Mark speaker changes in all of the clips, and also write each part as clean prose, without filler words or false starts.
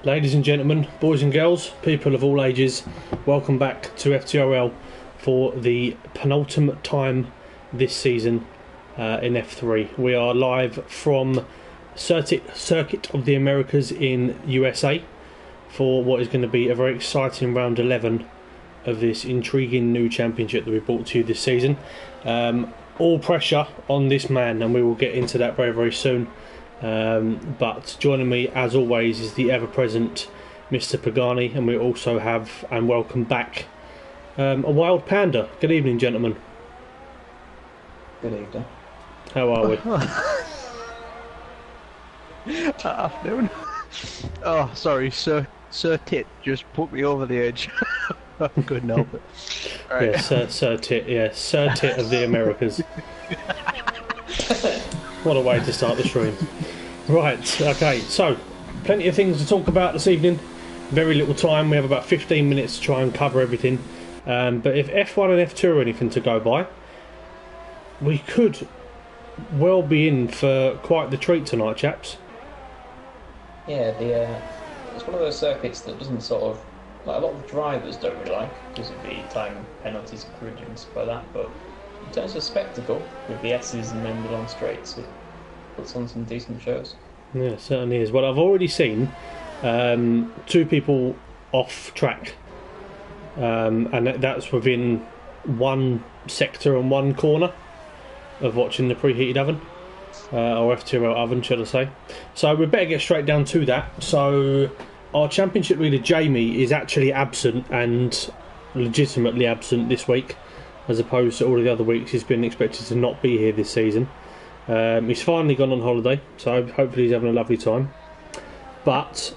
Speaker 1: Ladies and gentlemen, boys and girls, people of all ages, welcome back to FTRL for the penultimate time this season in F3. We are live from Circuit of the Americas in USA for what is going to be a very exciting round 11 of this intriguing new championship that we brought to you this season. All pressure on this man, and we will get into that very, very soon. But joining me, as always, is the ever-present Mr. Pagani, and we also have, and welcome back, a wild panda. Good evening, gentlemen.
Speaker 2: Good evening.
Speaker 1: How are we?
Speaker 3: Afternoon. Oh, sorry, Sir Tit just put me over the edge. I couldn't help it. Right.
Speaker 1: Yeah, Sir Tit, yeah, Sir Tit of the Americas. What a way to start the stream. Right, okay, so plenty of things to talk about this evening. Very little time, we have about 15 minutes to try and cover everything. But if F1 and F2 are anything to go by, we could well be in for quite the treat tonight, chaps.
Speaker 2: Yeah, it's one of those circuits that doesn't sort of, like, a lot of drivers don't really like because of the time penalties accrued and stuff like that, but in terms of spectacle, with the S's and then the long straights, it puts on some decent shows.
Speaker 1: Yeah, it certainly is. Well, I've already seen two people off track, and that's within one sector and one corner of watching the preheated oven, or FTRL oven, should I say. So we better get straight down to that. So our championship leader, Jamie, is actually absent, and legitimately absent this week, as opposed to all of the other weeks. He's been expected to not be here this season. He's finally gone on holiday, so hopefully he's having a lovely time. But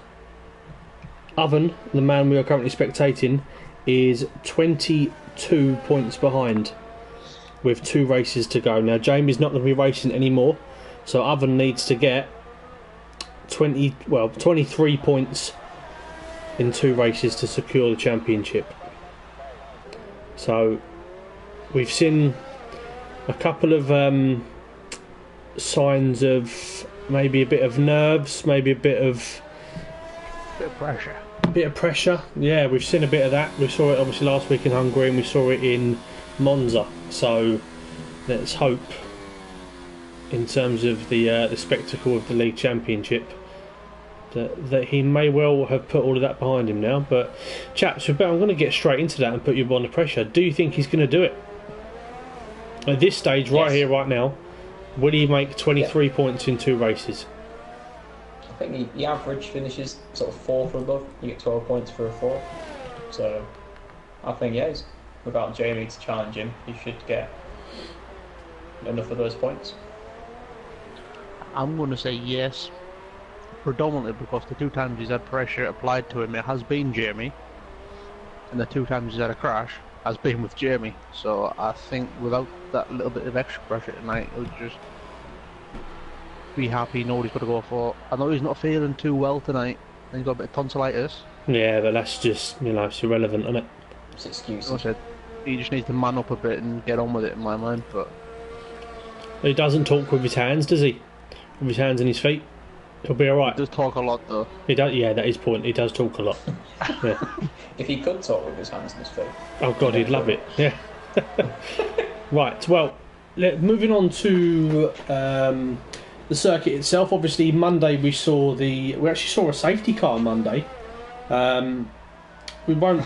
Speaker 1: Oven, the man we are currently spectating, is 22 points behind with 2 races to go. Now Jamie's not going to be racing anymore, so Oven needs to get 23 points in 2 races to secure the championship. So we've seen a couple of signs of maybe a bit of nerves, maybe a bit of pressure. Yeah, we've seen a bit of that. We saw it obviously last week in Hungary, and we saw it in Monza. So let's hope, in terms of the spectacle of the league championship, that he may well have put all of that behind him now. But chaps, I'm going to get straight into that and put you under pressure. Do you think he's going to do it at this stage, right here, right now? Will he make 23 points in 2 races?
Speaker 2: I think the average finishes sort of 4th or above. You get 12 points for a 4th. So I think, yes, without Jamie to challenge him, he should get enough of those points.
Speaker 3: I'm going to say yes, predominantly because the 2 times he's had pressure applied to him, it has been Jamie, and the 2 times he's had a crash has been with Jamie. So I think without that little bit of extra pressure tonight, he'll just be happy, know what he's got to go for. I know he's not feeling too well tonight, and he's got a bit of tonsillitis.
Speaker 1: Yeah, but that's just, it's irrelevant, isn't it?
Speaker 2: It's excuses.
Speaker 3: Like I said, he just needs to man up a bit and get on with it, in my mind. But
Speaker 1: he doesn't talk with his hands, does he? With his hands and his feet, he'll be all right.
Speaker 3: He does talk a lot, though.
Speaker 1: He does. Yeah, that is point. He does talk a lot. Yeah.
Speaker 2: If he could talk with his hands and his feet.
Speaker 1: Oh God, he'd love it. Yeah. Right. Well, moving on to the circuit itself. Obviously, Monday we actually saw a safety car Monday. We won't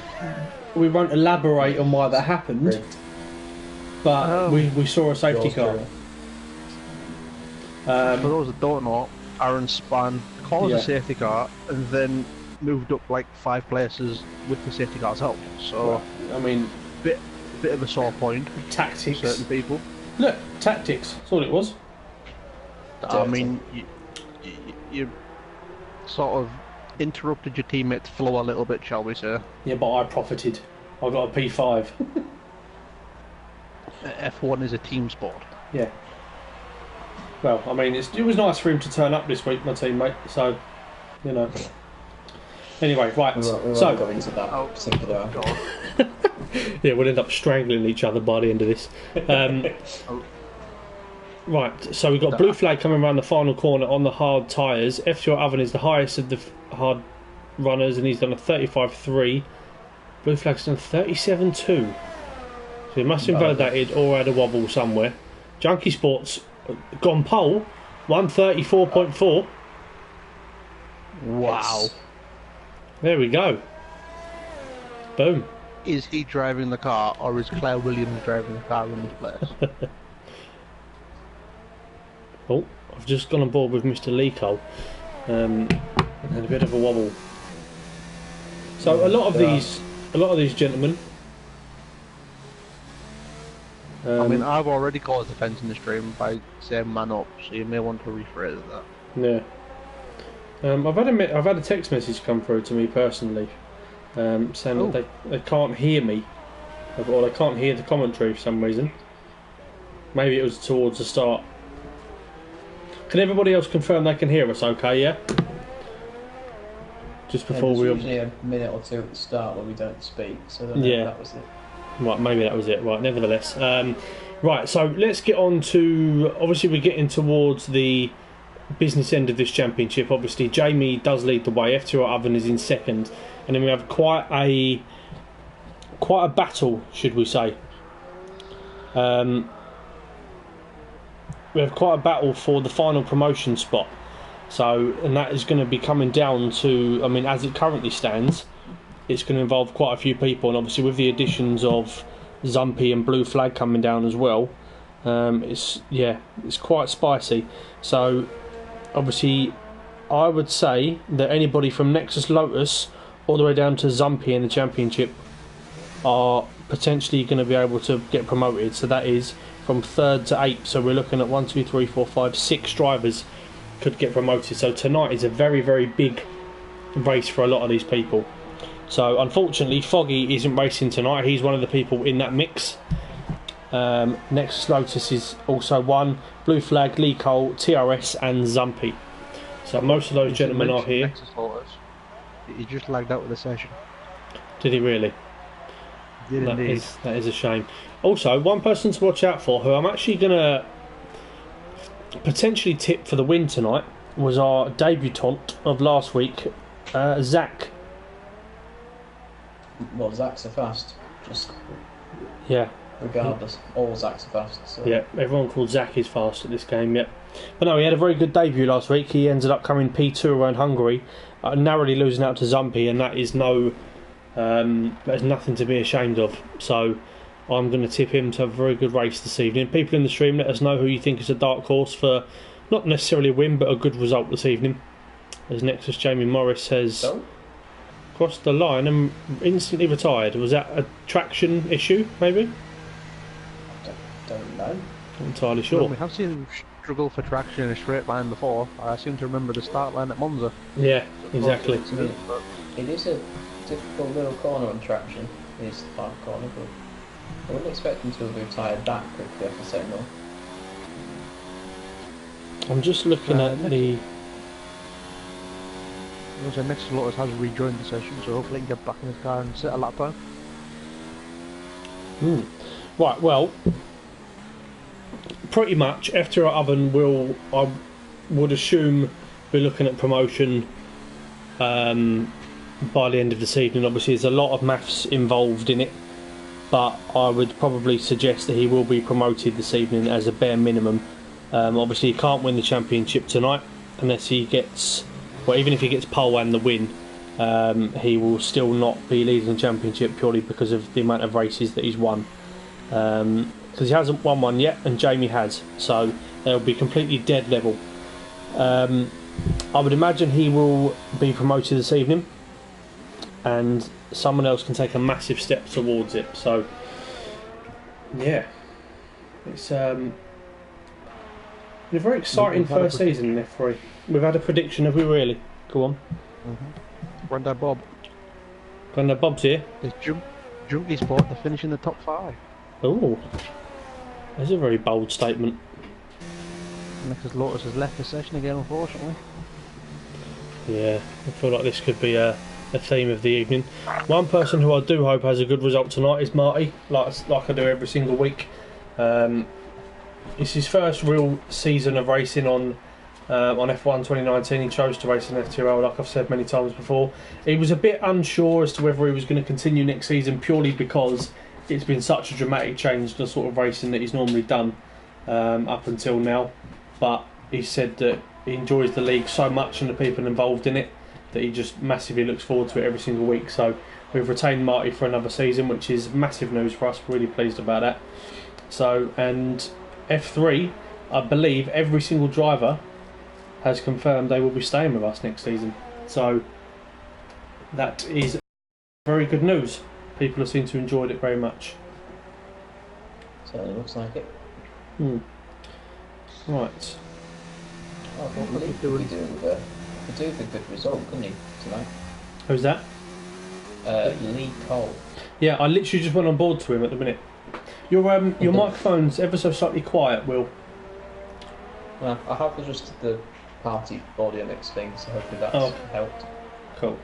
Speaker 1: elaborate on why that happened, but we saw a safety car.
Speaker 3: For those that don't know, Aaron Span caused a safety car and then moved up like 5 places with the safety car's help. So,
Speaker 1: I mean,
Speaker 3: bit of a sore point.
Speaker 1: Tactics.
Speaker 3: For certain people.
Speaker 1: Look, tactics. That's all it was.
Speaker 3: I mean, you sort of interrupted your teammate's flow a little bit, shall we say?
Speaker 1: Yeah, but I profited. I got a P5.
Speaker 3: F1 is a team sport.
Speaker 1: Yeah. Well, I mean, it was nice for him to turn up this week, my teammate. So, Anyway, right.
Speaker 2: We won't go into that particular.
Speaker 1: Yeah, we'll end up strangling each other by the end of this. Right, so we've got blue flag coming around the final corner on the hard tyres. FTRL oven is the highest of the hard runners, and he's done a 35.3. Blue Flag's done 37.2. So he must have invalidated or had a wobble somewhere. Junkie Sports gone pole, 134.4.
Speaker 3: Wow.
Speaker 1: There we go. Boom.
Speaker 3: Is he driving the car, or is Claire Williams driving the car in this place?
Speaker 1: Oh, I've just gone on board with Mr. Leaco. And had a bit of a wobble. So a lot of these gentlemen.
Speaker 3: I mean, I've already caused offence in the stream by saying "man up," so you may want to rephrase that.
Speaker 1: Yeah. I've had a text message come through to me personally, saying that they can't hear me, or they can't hear the commentary for some reason. Maybe it was towards the start. Can everybody else confirm they can hear us? Okay, yeah. Just before we.
Speaker 2: Usually a minute or two at the start where we don't speak, so that was it.
Speaker 1: Right, maybe that was it. Right, nevertheless. Right, so let's get on to. Obviously, we're getting towards the business end of this championship. Obviously, Jamie does lead the way. FTRL Oven is in second, and then we have quite a battle, should we say? We have quite a battle for the final promotion spot. So, and that is going to be coming down to. I mean, as it currently stands, it's going to involve quite a few people, and obviously with the additions of Zumpy and Blue Flag coming down as well, it's quite spicy. So obviously I would say that anybody from Nexus Lotus all the way down to Zumpy in the championship are potentially going to be able to get promoted. So that is from 3rd to 8th. So we're looking at 1, 2, 3, 4, 5, 6 drivers could get promoted. So tonight is a very, very big race for a lot of these people. So unfortunately Foggy isn't racing tonight. He's one of the people in that mix. Nexus Lotus is also one. Blue Flag, Lee Cole, TRS and Zumpy. So most of those gentlemen are here.
Speaker 3: Nexus Lotus. He just lagged out with the session.
Speaker 1: Did he really?
Speaker 3: Did indeed.
Speaker 1: That is a shame. Also, one person to watch out for, who I'm actually going to potentially tip for the win tonight, was our debutant of last week, Zach.
Speaker 2: Well, Zach's are fast. Just regardless, all Zach's are fast. So.
Speaker 1: Yeah, everyone called Zach is fast at this game. Yeah, but no, he had a very good debut last week. He ended up coming P2 around Hungary, narrowly losing out to Zumpy, and that is nothing to be ashamed of. So I'm going to tip him to have a very good race this evening. People in the stream, let us know who you think is a dark horse for not necessarily a win, but a good result this evening. As Nexus Jamie Morris has crossed the line and instantly retired. Was that a traction issue, maybe?
Speaker 2: Don't know.
Speaker 1: Not entirely sure.
Speaker 3: Well, we have seen him struggle for traction in a straight line before. I seem to remember the start line at Monza.
Speaker 1: Yeah, exactly.
Speaker 2: It is a difficult little corner on traction. It is the far corner, but I wouldn't expect him to have retired that quickly after setting off.
Speaker 1: I'm just looking at the...
Speaker 3: Also, Nexus Lotus has rejoined the session, so hopefully he can get back in his car and set a lap time.
Speaker 1: Right, well, pretty much FTRL Oven will, I would assume, be looking at promotion by the end of this evening. Obviously there's a lot of maths involved in it, but I would probably suggest that he will be promoted this evening as a bare minimum. Obviously he can't win the championship tonight unless he gets, well, even if he gets pole and the win, he will still not be leading the championship purely because of the amount of races that he's won. Because he hasn't won one yet and Jamie has, so they'll be completely dead level. I would imagine he will be promoted this evening and someone else can take a massive step towards it. So yeah, it's been a very exciting first season in F3. We've had a prediction, have we really? Go on.
Speaker 3: Grandad Bob.
Speaker 1: Grandad Bob's here.
Speaker 3: It's Junkie Sport to finish in the top 5.
Speaker 1: Oh, that's a very bold statement.
Speaker 3: Nexus Lotus has left the session again, unfortunately.
Speaker 1: Yeah, I feel like this could be a theme of the evening. One person who I do hope has a good result tonight is Marty, like I do every single week. It's his first real season of racing on on F1 2019. He chose to race in FTRL, like I've said many times before. He was a bit unsure as to whether he was going to continue next season, purely because it's been such a dramatic change to the sort of racing that he's normally done up until now. But he said that he enjoys the league so much and the people involved in it that he just massively looks forward to it every single week. So we've retained Marty for another season, which is massive news for us. We're really pleased about that. So, and F3, I believe every single driver has confirmed they will be staying with us next season. So that is very good news. People seem to enjoyed it very much.
Speaker 2: Certainly looks like it.
Speaker 1: Right.
Speaker 2: Oh, I thought Lee could do with a good result, couldn't he, tonight?
Speaker 1: Who's that?
Speaker 2: Lee Cole.
Speaker 1: Yeah, I literally just went on board to him at the minute. Your microphone's ever so slightly quiet, Will.
Speaker 2: Well, I have adjusted the party audio mix thing, so hopefully that's helped.
Speaker 1: Cool.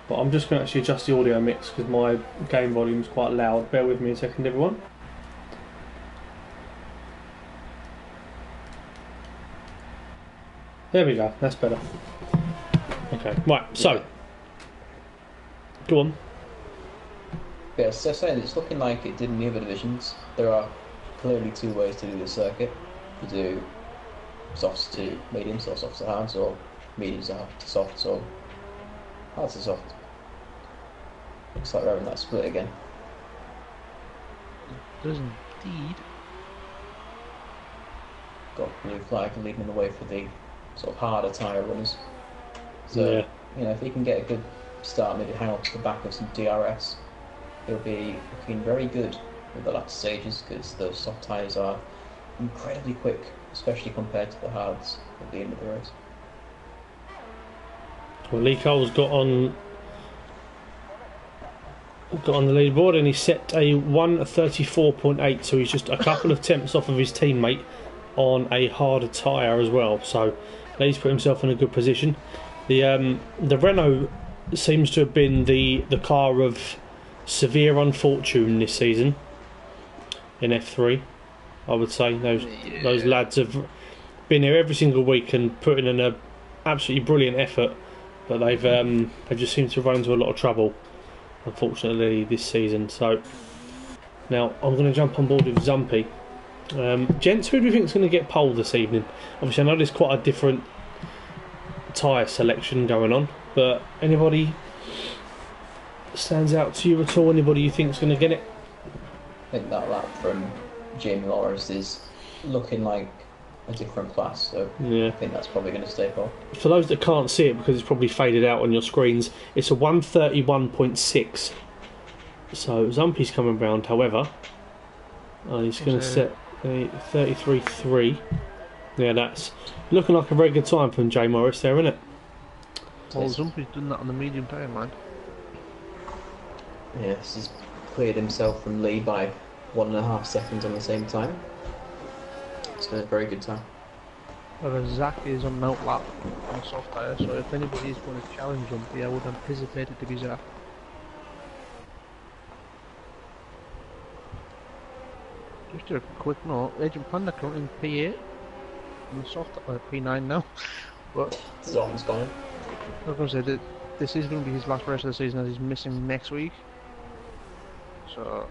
Speaker 1: But I'm just going to actually adjust the audio mix because my game volume's quite loud. Bear with me a second, everyone. There we go, that's better. Okay, right, so. Go on.
Speaker 2: Yeah, so saying it's looking like it did in the other divisions. There are clearly two ways to do the circuit. You do softs to mediums, or softs to hards, or mediums to softs, or hards to soft. Looks like we're having that split again.
Speaker 3: It does indeed.
Speaker 2: Got blue flag leading the way for the sort of harder tyre runners. So,
Speaker 1: yeah.
Speaker 2: You know, if he can get a good start, maybe hang on to the back of some DRS, he'll be looking very good with the latter stages, because those soft tyres are incredibly quick, especially compared to the hards at the end of the race.
Speaker 1: Well, Lee Cole's got on the leaderboard and he set a 1:34.8, so he's just a couple of tenths off of his teammate on a harder tyre as well. So he's put himself in a good position. The Renault seems to have been the car of severe unfortune this season in F3. I would say those lads have been here every single week and putting in an absolutely brilliant effort, but they just seem to run into a lot of trouble, unfortunately, this season. So now I'm going to jump on board with Zumpy. Gents, who do you think is going to get pole this evening? Obviously, I know there's quite a different tyre selection going on, but anybody stands out to you at all? Anybody you think is going to get it?
Speaker 2: I think that lap from Jamie Morris is looking like a different class, so yeah. I think that's probably going to stay pole.
Speaker 1: For those that can't see it, because it's probably faded out on your screens, it's a 1:31.6. So Zumpy's coming round, however. He's going to set a 33.3. Yeah, that's looking like a very good time from Jay Morris there, isn't it?
Speaker 3: Well, Zumpy's done that on the medium tyre, man.
Speaker 2: Yes, he's cleared himself from Lee by 1.5 seconds on the same time. It's a very good time.
Speaker 3: Whereas Zach is on an outlap on a soft tyre, so if anybody is going to challenge Zumpy, I would anticipate it to be Zach. Just a quick note, Agent Panda currently in P8 on the soft, P9 now. But
Speaker 2: Zon's gone.
Speaker 3: I was going to say that this is going to be his last race of the season, as he's missing next week. So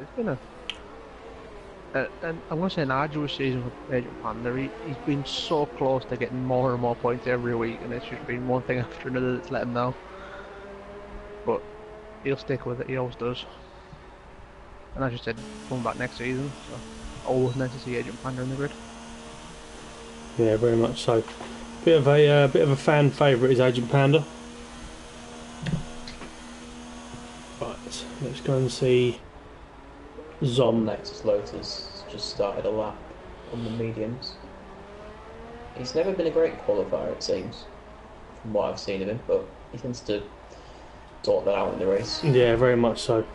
Speaker 3: it's been I'm going to say an arduous season for Agent Panda. He's been so close to getting more and more points every week, and it's just been one thing after another that's let him down. But he'll stick with it, he always does. And as you said, coming back next season, so always nice to see Agent Panda in the grid.
Speaker 1: Yeah, very much so. Bit of a fan favourite is Agent Panda. Right, let's go and see Zom.
Speaker 2: Nexus Lotus just started a lap on the mediums. He's never been a great qualifier, it seems, from what I've seen of him, but he tends to sort that out in the race.
Speaker 1: Yeah, very much so.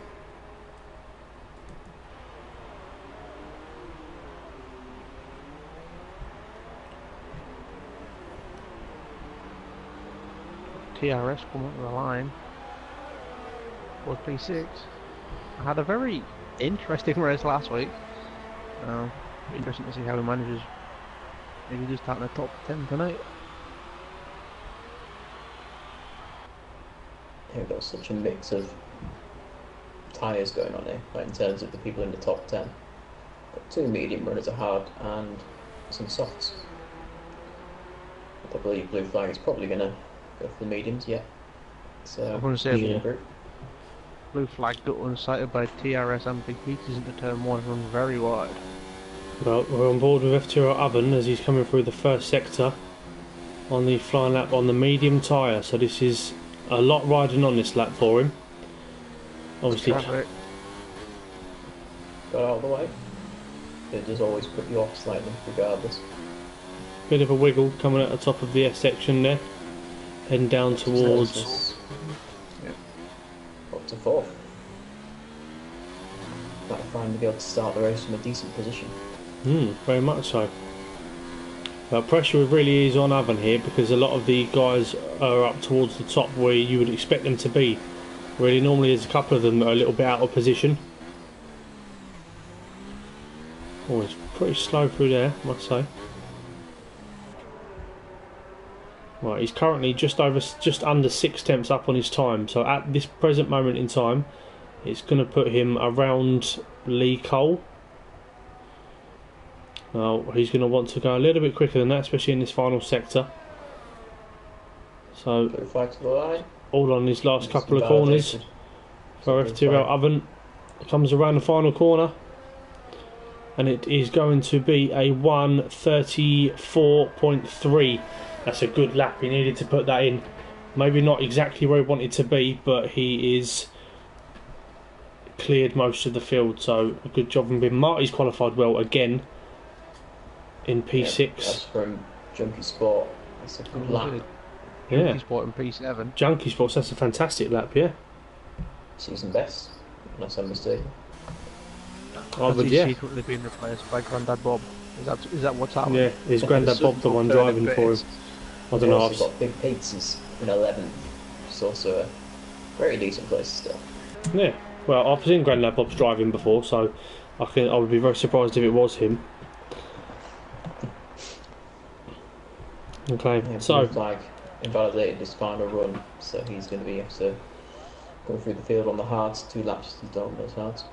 Speaker 3: TRS coming up the line for P6. I had a very interesting race last week. Interesting to see how he manages Maybe just starting the top 10 tonight.
Speaker 2: Yeah, we've got such a mix of tyres going on here, like in terms of the people in the top 10. Got 2 medium runners are hard and some softs. I believe Blue Flag is probably going to go for the mediums, yeah. So,
Speaker 3: I'm going to say
Speaker 1: Yeah.
Speaker 2: group.
Speaker 3: Blue Flag got unsighted by TRS and Big Peters into turn 1 run very wide.
Speaker 1: Well, we're on board with FTRL Oven as he's coming through the first sector on the flying lap on the medium tyre. So this is a lot riding on this lap for him. Obviously,
Speaker 3: Traffic.
Speaker 2: Got out of the way. It does always put you off slightly, regardless.
Speaker 1: bit of a wiggle coming at the top of the S section there, heading down towards.
Speaker 2: Up to 4th. Might finally be able to start the race from a decent position.
Speaker 1: Very much so. Pressure really is on Oven here because a lot of the guys are up towards the top where you would expect them to be. Really, normally there's a couple of them that are a little bit out of position. Oh, it's pretty slow through there, I must say. Right, he's currently just under 6 tenths up on his time. So at this present moment in time, it's going to put him around Lee Cole. Now he's going to want to go a little bit quicker than that, especially in this final sector. So
Speaker 2: Blue Flag to the line.
Speaker 1: all on his last couple of corners for FTRL Oven. Comes around the final corner, and it is going to be a 1:34.3. That's a good lap. He needed to put that in. Maybe not exactly where he wanted to be, but he is cleared most of the field. So a good job from him. Marty's qualified well again in P6.
Speaker 2: Yeah, that's from Junkie Sport. That's a good lap.
Speaker 1: Yeah.
Speaker 3: Junkie Sport in P7.
Speaker 1: Junkie Sports, that's a fantastic lap, yeah.
Speaker 2: Season best, unless I'm mistaken.
Speaker 1: I would,
Speaker 3: He's
Speaker 1: yeah.
Speaker 3: secretly been replaced by Grandad Bob. Is that what's happening?
Speaker 1: Yeah, his granddad Bob, the one driving for him. I don't know.
Speaker 2: He's also got Big Pizzas in 11th, which is also a very decent place still.
Speaker 1: Yeah, well, I've seen Granddad Bob's driving before, so I would be very surprised if it was him. Okay,
Speaker 2: Yeah,
Speaker 1: so
Speaker 2: Blue Flag invalidated his final run, so he's going to be after going through the field on the hards. 2 laps he's done on those hards.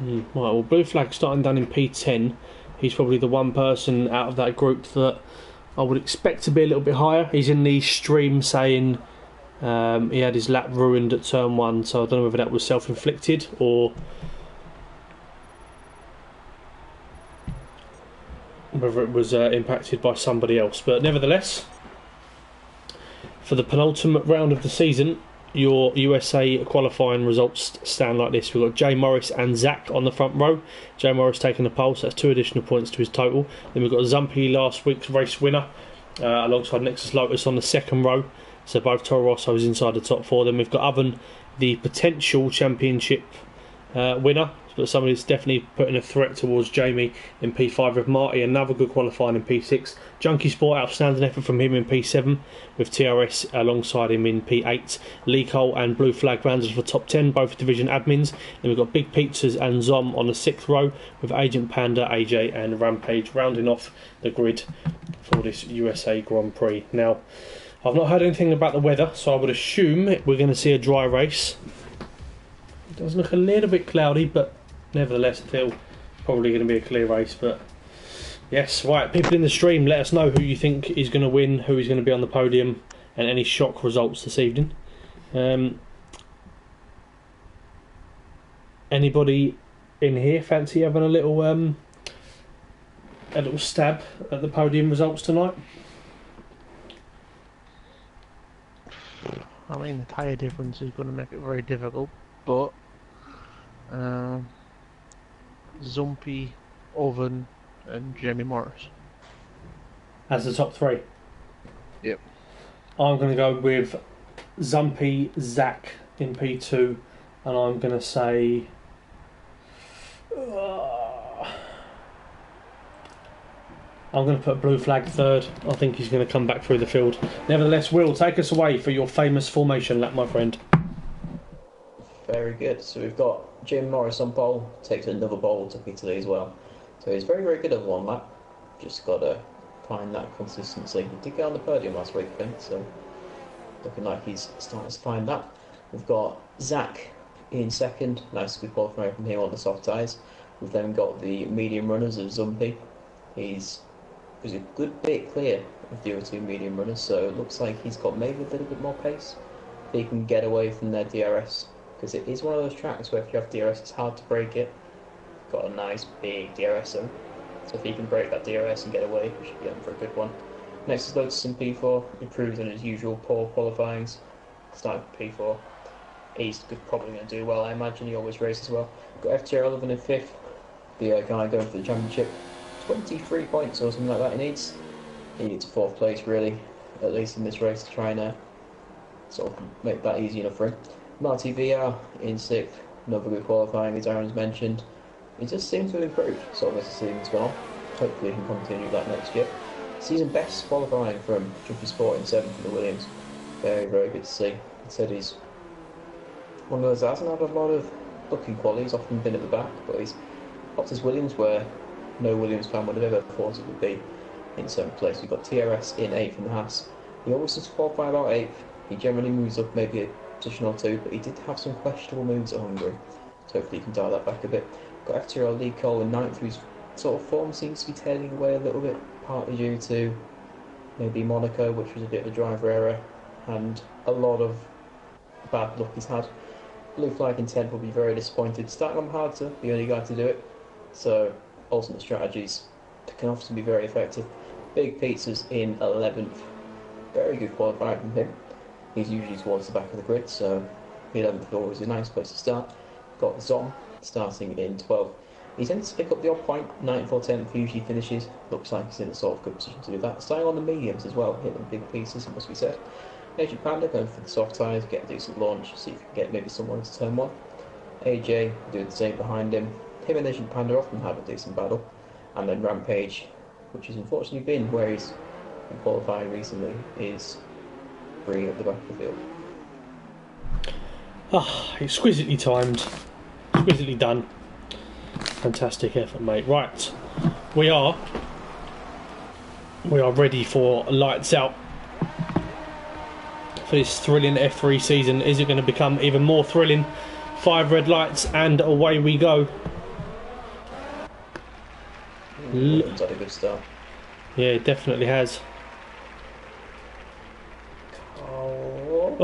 Speaker 1: right, well, Blue Flag starting down in P10. He's probably the one person out of that group that I would expect to be a little bit higher. He's in the stream saying he had his lap ruined at turn 1, so I don't know whether that was self-inflicted or whether it was impacted by somebody else. But nevertheless, for the penultimate round of the season, your USA qualifying results stand like this. We've got Jay Morris and Zach on the front row. Jay Morris taking the pole, so that's 2 additional points to his total. Then we've got Zumpy, last week's race winner, alongside Nexus Lotus on the second row. So both Toro Rosso's inside the top 4. Then we've got Oven, the potential championship winner, but somebody that's definitely putting a threat towards Jamie in P5 with Marty. Another good qualifying in P6. Junkie Sport, outstanding effort from him in P7 with TRS alongside him in P8. Lee Cole and Blue Flag rounders for top 10, both division admins. Then we've got Big Pizzas and Zom on the 6th row with Agent Panda, AJ and Rampage rounding off the grid for this USA Grand Prix. Now, I've not heard anything about the weather, so I would assume we're going to see a dry race. It does look a little bit cloudy, but nevertheless, still probably going to be a clear race. But yes, right, people in the stream, let us know who you think is going to win, who is going to be on the podium, and any shock results this evening. Anybody in here fancy having a little stab at the podium results tonight?
Speaker 3: I mean, the tyre difference is going to make it very difficult, but Zumpy, Oven, and Jamie Morris.
Speaker 1: As the top 3?
Speaker 3: Yep.
Speaker 1: I'm going to go with Zumpy, Zach in P2, and I'm going to say I'm going to put Blue Flag 3rd. I think he's going to come back through the field. Nevertheless, Will, take us away for your famous formation lap, my friend.
Speaker 2: Very good. So we've got Jim Morris on pole, takes another pole to Peter Lee as well. So he's very, very good at 1 lap. Just got to find that consistency. He did get on the podium last week, I think, so looking like he's starting to find that. We've got Zach in second, nice to be qualifying from him on the soft tyres. We've then got the medium runners of Zumpy. He's a good bit clear of the other two medium runners, so it looks like he's got maybe a little bit more pace. If he can get away from their DRS, because it is one of those tracks where if you have DRS it's hard to break it. Got a nice big DRS zone, so if he can break that DRS and get away, we should be in for a good one. Next is Lotus in P4, improves on his usual poor qualifyings, starting with P4. He's probably going to do well, I imagine. He always races well. Got FTRL 11 in 5th, the guy going for the championship. 23 points or something like that he needs. He needs 4th place, really, at least in this race, to try and sort of make that easy enough for him. Marty VR in 6th, another good qualifying, as Aaron's mentioned. He just seems to have improved sort of as the season's gone on. Hopefully he can continue that next year. Season best qualifying from Jumpy Sport in 7th for the Williams. Very, very good to see. He said he's one of those that hasn't had a lot of looking quality. He's often been at the back, but he's popped his Williams where no Williams fan would have ever thought it would be in 7th place. We've got TRS in 8th in the Haas. He always does qualify about 8th. He generally moves up maybe a position or two, but he did have some questionable moves at Hungary. So hopefully he can dial that back a bit. Got FTRL Lee Cole in 9th, whose sort of form seems to be tailing away a little bit, partly due to maybe Monaco, which was a bit of a driver error, and a lot of bad luck he's had. Blue Flag in 10th will be very disappointed. Starting on hard to the only guy to do it, so alternate strategies can often be very effective. Big Pizzas in 11th, very good qualifying from him. He's usually towards the back of the grid, so the 11th floor is a nice place to start. Got Zom starting in 12th. He tends to pick up the odd point, 9th or 10th usually finishes. Looks like he's in a sort of good position to do that. Starting on the mediums as well, hitting big pieces, it must be said. Agent Panda going for the soft tyres, get a decent launch, see if we can get maybe someone into turn 1. AJ doing the same behind him. Him and Agent Panda often have a decent battle. And then Rampage, which has unfortunately been where he's been qualifying recently, is bringing up the back of the field.
Speaker 1: Ah, exquisitely timed, exquisitely done. Fantastic effort, mate. Right, we are ready for lights out for this thrilling F3 season. Is it going to become even more thrilling? 5 red lights and away we go.
Speaker 2: It's had a good start.
Speaker 1: Yeah, it definitely has.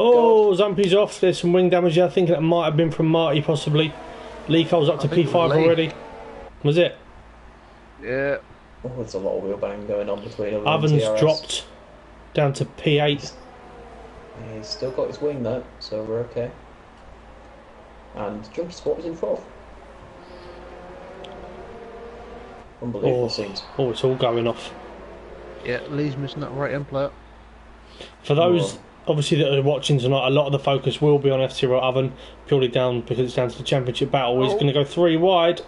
Speaker 2: Oh,
Speaker 1: Zumpy's off. There's some wing damage there. I think that might have been from Marty, possibly. Lee Cole's up to P5 already. Was it?
Speaker 3: Yeah.
Speaker 2: Oh, there's a lot of wheel bang going on between him and
Speaker 1: Ovens
Speaker 2: TRS.
Speaker 1: dropped down to P8.
Speaker 2: Yeah, he's still got his wing though, so we're okay. And Junkie Sport was in 4th. Unbelievable scenes.
Speaker 1: Oh, it's all going off.
Speaker 3: Yeah, Lee's missing that right end player.
Speaker 1: For those obviously that are watching tonight, a lot of the focus will be on FTRL Oven, purely down because it's down to the championship battle. He's going to go 3 wide.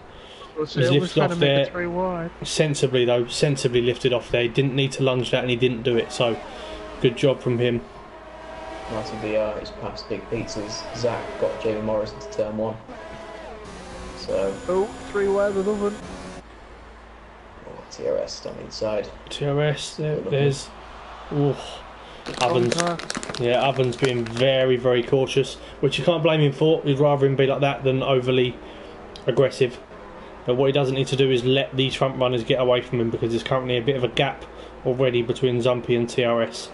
Speaker 1: He's lifted off there.
Speaker 3: 3 wide.
Speaker 1: Sensibly though, sensibly lifted off there. He didn't need to lunge that and he didn't do it, so good job from him.
Speaker 2: Martin VR is past Big Pizzas. Zach got Jamie Morris into turn 1. So
Speaker 3: 3 wide with Oven.
Speaker 2: TRS on the inside.
Speaker 1: TRS, there's Ovens. Yeah, Ovens being very, very cautious, which you can't blame him for. You'd rather him be like that than overly aggressive. But what he doesn't need to do is let these front runners get away from him, because there's currently a bit of a gap already between Zumpy and TRS.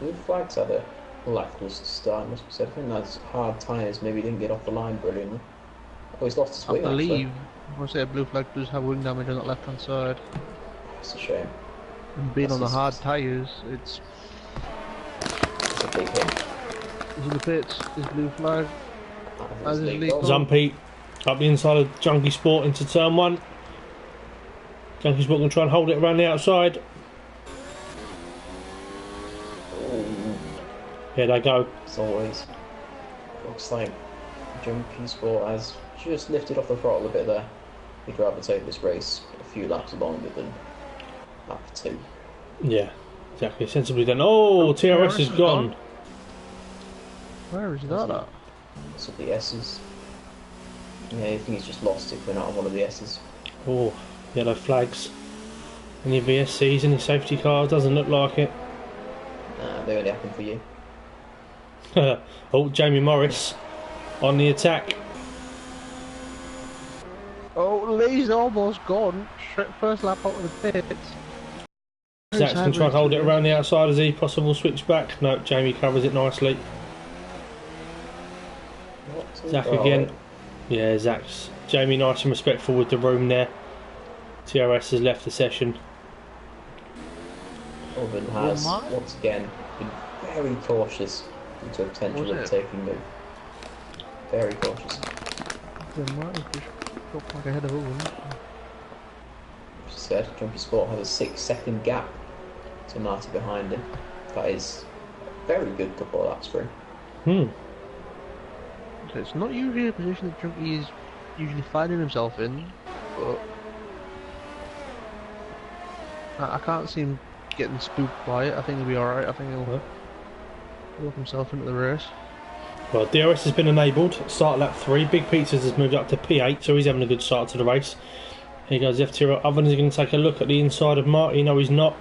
Speaker 2: Blue Flag's had a lacklustre start, must be said. I think that's hard tyres, maybe didn't get off the line brilliantly. Oh, he's lost his
Speaker 3: I
Speaker 2: wing,
Speaker 3: believe, I say Blue Flag does have wing damage on that left hand side.
Speaker 2: It's a shame.
Speaker 3: And being on the hard tyres, it's
Speaker 2: a big hit.
Speaker 3: He's in the pits, is Blue Flag. As is Lee Cole.
Speaker 1: Zumpy up the inside of Junkie Sport into turn 1. Junkie Sport can try and hold it around the outside. Here they go.
Speaker 2: As always, looks like Junkie Sport has just lifted off the throttle a bit there. He'd rather take this race a few laps longer than lap 2.
Speaker 1: Yeah, exactly. Sensibly done. Oh, TRS is gone.
Speaker 3: Where is that at?
Speaker 2: That's what the S's. Yeah, I think he's just lost it. We're not on one of the S's.
Speaker 1: Oh, yellow flags. Any VSCs, any safety cars? Doesn't look like it.
Speaker 2: Nah, they only happen for you.
Speaker 1: Oh, Jamie Morris on the attack.
Speaker 3: Oh, Lee's almost gone. First lap out of the pits.
Speaker 1: Zach's going to try and hold it around the outside as he possible switch back. No, Jamie covers it nicely. Zach again. Yeah, Zach's. Jamie nice and respectful with the room there. TRS has left the session.
Speaker 2: Oven has, once again, been very cautious into a potential overtaking move. Very cautious.
Speaker 3: Got back ahead of Owen.
Speaker 2: She said, Junkie Sport has a 6-second gap to Marty behind him. That is a very good couple of laps for him.
Speaker 3: So it's not usually a position that Junkie is usually finding himself in, but I can't see him getting spooked by it. I think he'll be alright. I think he'll work himself into the race.
Speaker 1: Well, DRS has been enabled. Start lap 3. Big Pizzas has moved up to P8, so he's having a good start to the race. Here goes FTRL. Oven is going to take a look at the inside of Marty. No, he's not.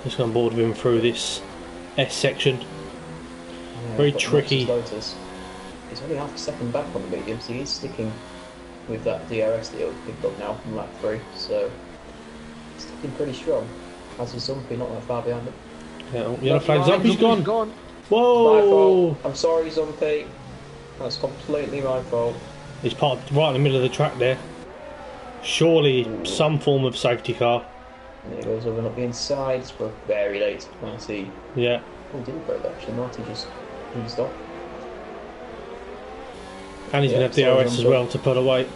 Speaker 1: Just on board with him through this S section.
Speaker 2: Yeah,
Speaker 1: Very tricky.
Speaker 2: Lotus. He's only half a second back on the medium, so he's sticking with that DRS that he'll pick up now from lap 3. So he's sticking pretty strong. As is Zumpy, not that far behind him.
Speaker 1: Yeah, yellow flag's up. He's gone.
Speaker 2: My
Speaker 1: Whoa!
Speaker 2: fault. I'm sorry, Zumpy. That's completely my fault.
Speaker 1: He's parked right in the middle of the track there. Surely some form of safety car.
Speaker 2: And then he goes over and up the inside. It's very late. Marty.
Speaker 1: Yeah.
Speaker 2: Oh, he didn't break that actually. Marty just eased off.
Speaker 1: And he's going to have DRS as well to put away.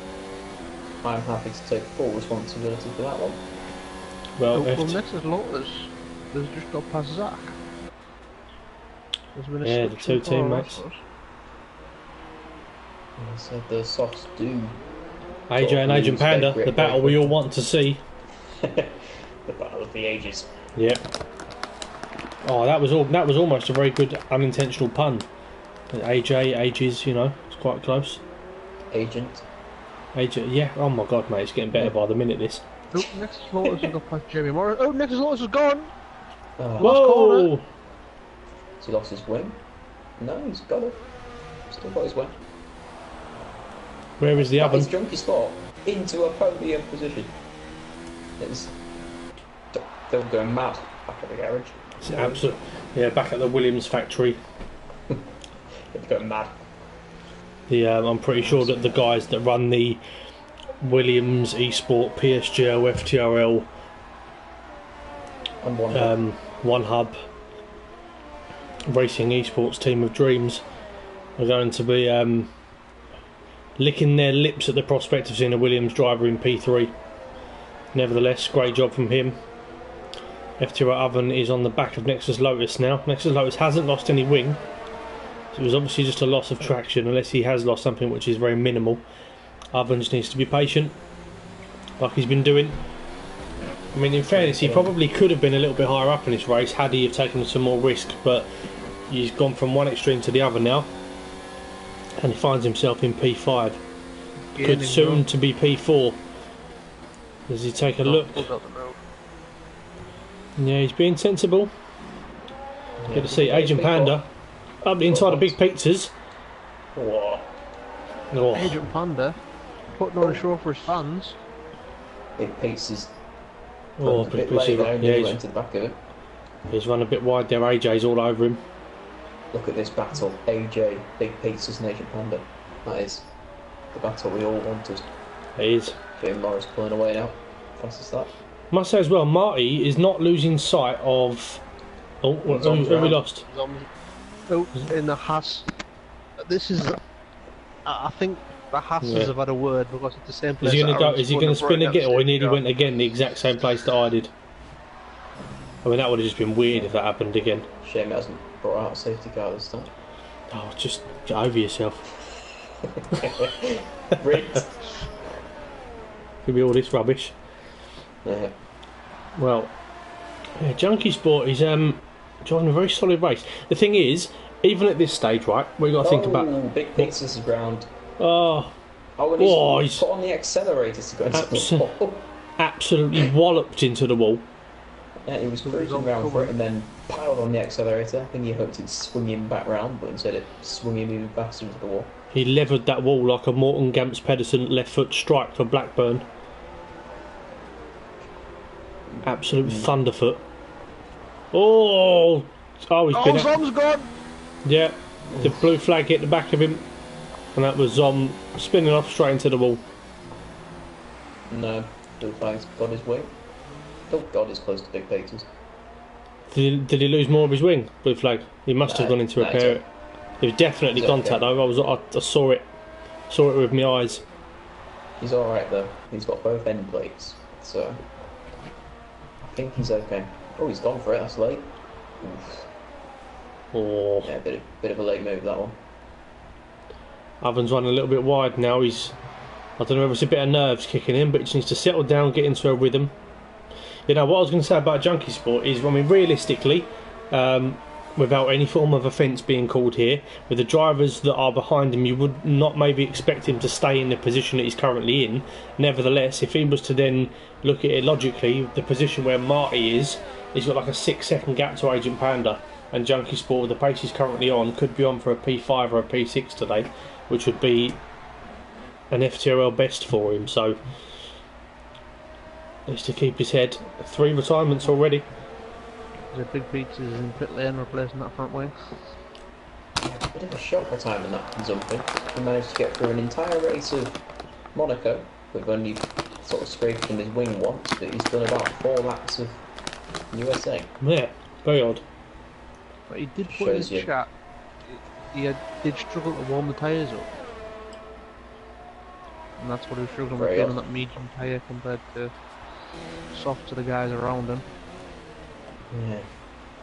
Speaker 2: I'm happy to take full responsibility for that one.
Speaker 1: Well,
Speaker 3: next is Lotus. There's just got past Zach.
Speaker 1: Yeah, the two teammates.
Speaker 2: I said the softs do.
Speaker 1: AJ and Agent Panda, the battle we all want to see.
Speaker 2: The battle of the ages.
Speaker 1: Yep. Oh, that was almost a very good unintentional pun. AJ, ages, you know, it's quite close.
Speaker 2: Agent.
Speaker 1: Yeah. Oh my God, mate, it's getting better by the minute. This.
Speaker 3: Oh, next is Lotus has got past Jamie Morris. Oh, next is Lotus is gone.
Speaker 1: Whoa!
Speaker 2: Has he lost his wing? No, he's got it. Still got his wing.
Speaker 1: Where is the oven?
Speaker 2: His Junkie Sport into a podium position. It's still going mad back at the garage.
Speaker 1: It's absolute. Yeah, back at the Williams factory.
Speaker 2: It's going mad.
Speaker 1: I'm pretty sure that the guys that run the Williams eSport PSGO FTRL
Speaker 2: and
Speaker 1: One Hub Racing Esports Team of Dreams are going to be licking their lips at the prospect of seeing a Williams driver in P3. Nevertheless, great job from him. FTRL Oven is on the back of Nexus Lotus now. Nexus Lotus hasn't lost any wing, so it was obviously just a loss of traction, unless he has lost something which is very minimal. Oven just needs to be patient, like he's been doing. I mean, in fairness, he probably could have been a little bit higher up in this race had he have taken some more risk, but he's gone from one extreme to the other now, and he finds himself in P5. Could soon to be P4. Does he take a look? Yeah, he's being sensible. Good to see Agent Panda up the inside of Big Pizzas.
Speaker 2: What?
Speaker 1: Oh.
Speaker 3: Agent Panda putting on a show for his fans.
Speaker 2: Big Pizzas.
Speaker 1: Oh,
Speaker 2: A bit late there, and he went to the back of it.
Speaker 1: He's run a bit wide there. AJ's all over him.
Speaker 2: Look at this battle. AJ, Big Pizzas and Agent Panda. That is the battle we all wanted.
Speaker 1: It is.
Speaker 2: Jim Morris pulling away now. Fast as that.
Speaker 1: Must say as well, Marty is not losing sight of. Oh, who we lost?
Speaker 3: Oh, in the Haas. This is. I think the Hasses have had a word because it's the same place.
Speaker 1: Is he going to go? Is he going to spin again, or he nearly went again the exact same place that I did? I mean, that would have just been weird if that happened again.
Speaker 2: Shame it hasn't brought out a safety car this time.
Speaker 1: Oh, just get over yourself.
Speaker 2: Rigged.
Speaker 1: Could be all this rubbish.
Speaker 2: Yeah.
Speaker 1: Well, yeah, Junkie Sport is driving a very solid race. The thing is, even at this stage, right, we've got to think about.
Speaker 2: Big Pizzas is ground.
Speaker 1: Oh,
Speaker 2: Oh, and he's put on the accelerators to go into the wall.
Speaker 1: absolutely walloped into the wall.
Speaker 2: Yeah, he was cruising around for it and then piled on the accelerator. I think he hoped it'd swing him back round, but instead it swung him even faster into the wall.
Speaker 1: He levered that wall like a Morton Gamps Pedersen left foot strike for Blackburn. Absolute thunderfoot. Oh, he's been.
Speaker 3: Zom's gone.
Speaker 1: Yeah, the blue flag hit the back of him, and that was spinning off straight into the wall.
Speaker 2: No, blue flag's got his wing. Oh God, he's close to Big Peters.
Speaker 1: Did he lose more of his wing? Blue flag. He must have gone in to repair it. It was definitely contact though. I saw it with my eyes.
Speaker 2: He's all right though. He's got both end plates, so I think he's okay. Oh, he's gone for it. That's late. Oof.
Speaker 1: Oh,
Speaker 2: Yeah, bit of a late move, that one.
Speaker 1: Oven's running a little bit wide now. I don't know if it's a bit of nerves kicking in, but he just needs to settle down, get into a rhythm. You know, what I was going to say about Junkie Sport is, I mean, realistically, without any form of offence being called here, with the drivers that are behind him, you would not maybe expect him to stay in the position that he's currently in. Nevertheless, if he was to then look at it logically, the position where Marty is, he's got like a 6-second gap to Agent Panda, and Junkie Sport, with the pace he's currently on, could be on for a P5 or a P6 today, which would be an FTRL best for him. So needs to keep his head. 3 retirements already.
Speaker 3: The Big Peters in pit lane replacing that front wing.
Speaker 2: Bit of a shock retirement that from Zumpin. He managed to get through an entire race of Monaco with only sort of scraping his wing once, but he's done about 4 laps of USA.
Speaker 1: Yeah, very odd.
Speaker 3: But he did put in his chat, he did struggle to warm the tyres up. And that's what he was struggling with, doing on that medium tyre compared to soft to the guys around him.
Speaker 2: Yeah.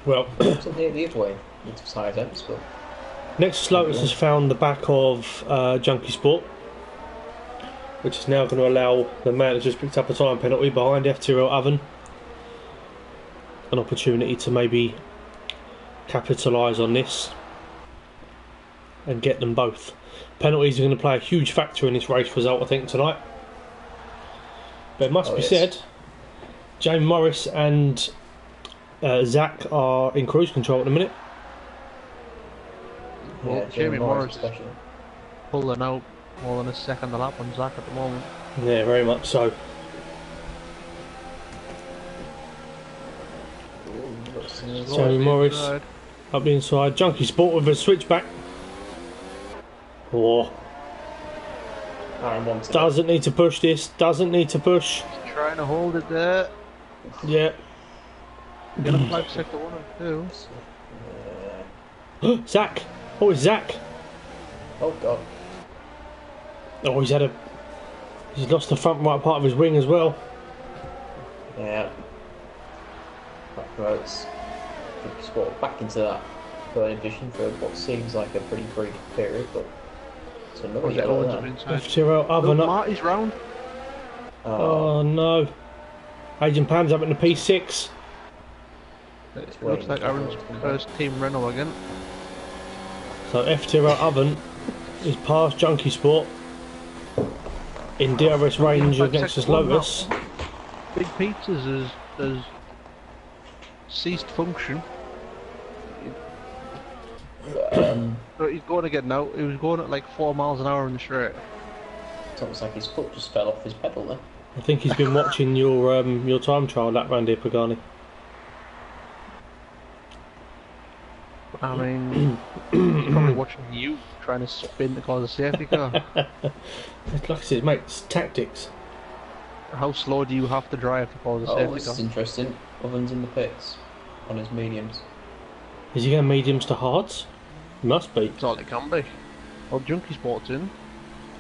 Speaker 1: Well,
Speaker 2: something the other way with tyre temps, but
Speaker 1: Nexus Lotus has found the back of Junkie Sport, which is now going to allow the man that's just picked up a time penalty behind FTRL Oven an opportunity to maybe capitalise on this and get them both. Penalties are going to play a huge factor in this race result, I think, tonight. But it must be said, James Morris and Zach are in cruise control at the minute.
Speaker 3: Well,
Speaker 2: yeah,
Speaker 3: Jamie Morris is pulling out more than a second a lap on Zach at the moment.
Speaker 1: Yeah, very much so. Jamie Morris up the inside. Junkie Sport with a switchback. Oh. Doesn't need to push this. Doesn't need to push.
Speaker 3: He's trying to hold it there.
Speaker 1: Yeah.
Speaker 3: Gonna flag sector 1 and 2.
Speaker 1: Zach. Oh, it's Zach.
Speaker 2: Oh God.
Speaker 1: Oh, he's lost the front right part of his wing as well.
Speaker 2: Yeah. That promotes the sport back into that third position for what seems like a pretty brief period, but it's another yellow there.
Speaker 1: FTRL Oven up.
Speaker 3: Marty's round.
Speaker 1: Oh no. Agent Pan's up in the P6.
Speaker 3: It looks like Aaron's first team Renault again.
Speaker 1: So FTRL Oven is past Junkie Sport in DRS range of Nexus Lotus.
Speaker 3: Big Peters has ceased function. But he's going again now. He was going at like 4 miles an hour in the straight.
Speaker 2: It's almost like his foot just fell off his pedal there.
Speaker 1: I think he's been watching your time trial lap round here, Pagani.
Speaker 3: I mean, he's probably watching you trying to spin to cause a safety car.
Speaker 1: Like I said, mate, it's tactics.
Speaker 3: How slow do you have to drive to cause a safety car?
Speaker 2: This is interesting. Oven's in the pits on his mediums.
Speaker 1: Is he going mediums to hards? He must be.
Speaker 3: That's all it can be. Well, Junkie Sport's in,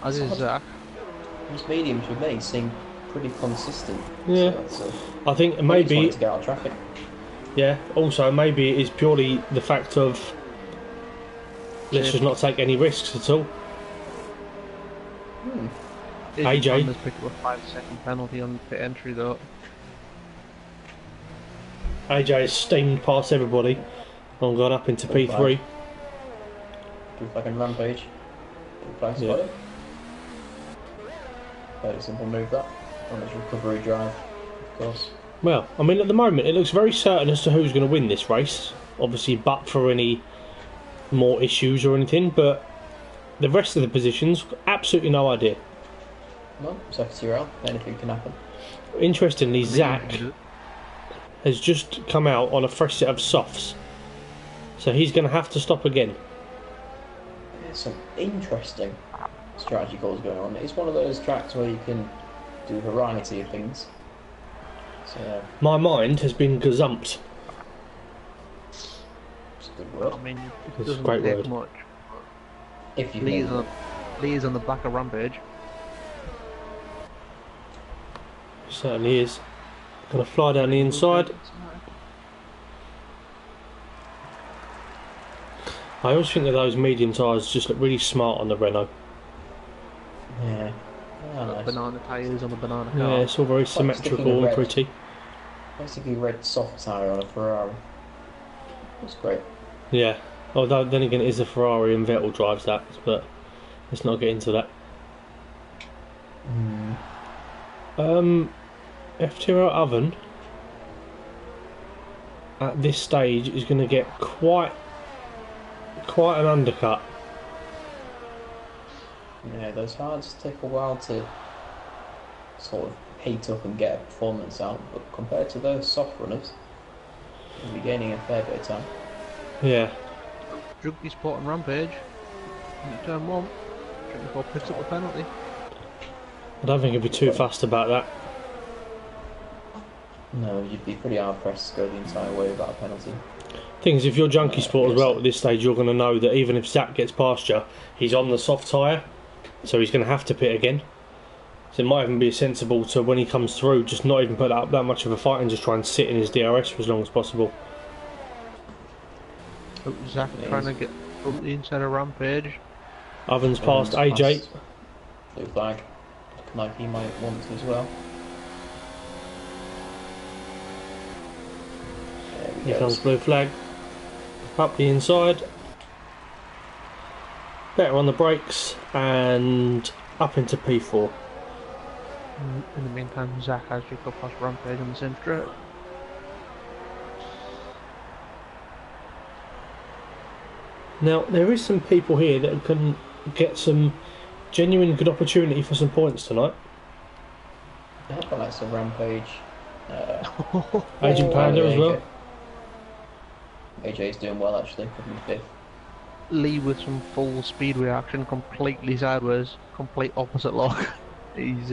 Speaker 3: as is Zach.
Speaker 2: His mediums with me seem pretty consistent.
Speaker 1: Yeah.
Speaker 2: So
Speaker 1: I think maybe
Speaker 2: to get out of traffic.
Speaker 1: Yeah, also maybe it is purely the fact of let's just not take any risks at all. AJ
Speaker 3: has picked up a 5-second penalty on pit entry though.
Speaker 1: AJ has steamed past everybody and gone up into P3.
Speaker 2: Do fucking rampage. Yeah. Very simple move that on his recovery drive. of course.
Speaker 1: Well, I mean, at the moment, it looks very certain as to who's going to win this race. Obviously, but for any more issues or anything, but the rest of the positions, absolutely no idea.
Speaker 2: Well, it's FTRL. Anything can happen.
Speaker 1: Interestingly, Zach has just come out on a fresh set of softs, so he's going to have to stop again.
Speaker 2: There's some interesting strategy calls going on. It's one of those tracks where you can do a variety of things. So,
Speaker 1: My mind has been gazumped.
Speaker 2: it's a good word.
Speaker 3: I mean, it
Speaker 1: It's a
Speaker 3: doesn't
Speaker 1: great
Speaker 3: take
Speaker 1: word.
Speaker 3: much.
Speaker 2: If you
Speaker 3: Lee's
Speaker 2: can.
Speaker 3: on, Lee's on the back of Rampage.
Speaker 1: Certainly is. Going to fly down the inside. I always think that those medium tyres just look really smart on the Renault.
Speaker 2: Yeah. Oh, nice.
Speaker 3: Banana tyres on the banana car.
Speaker 1: Yeah, it's all very
Speaker 2: sticking
Speaker 1: symmetrical
Speaker 2: with
Speaker 1: and
Speaker 2: red.
Speaker 1: pretty.
Speaker 2: Basically, red soft tyre on a Ferrari. That's great.
Speaker 1: Yeah. Although then again, it is a Ferrari and Vettel drives that, but let's not get into that. FTRL oven at this stage is going to get quite an undercut.
Speaker 2: Yeah, those hards take a while to sort of heat up and get a performance out, but compared to those soft runners, you'll be gaining a fair bit of time.
Speaker 1: Yeah.
Speaker 3: Junkie Sport and Rampage. In turn 1. Junkie Sport picks up a penalty.
Speaker 1: I don't think he'd be too fussed about that.
Speaker 2: No, you'd be pretty hard pressed to go the entire way without a penalty.
Speaker 1: Thing is, if you're Junkie Sport as well
Speaker 2: yes.
Speaker 1: at this stage, you're going to know that even if Zach gets past you, he's on the soft tyre, so he's going to have to pit again. So it might even be sensible to, when he comes through, just not even put up that much of a fight and just try and sit in his DRS for as long as possible.
Speaker 3: Oh, Zach trying to get up the inside of Rampage.
Speaker 1: Ovens past AJ.
Speaker 2: Past blue flag. Looking like he might want to as well. There we
Speaker 1: Here
Speaker 2: go.
Speaker 1: comes blue flag. Up the inside. Better on the brakes and up into P4.
Speaker 3: In the meantime, Zach has just got past Rampage on the same straight.
Speaker 1: Now, there is some people here that can get some genuine good opportunity for some points tonight.
Speaker 2: Yeah, but like some Rampage.
Speaker 1: Agent Panda as well.
Speaker 2: AJ's doing well actually, coming fifth.
Speaker 3: Lee with some full speed reaction, completely sideways, complete opposite lock. He's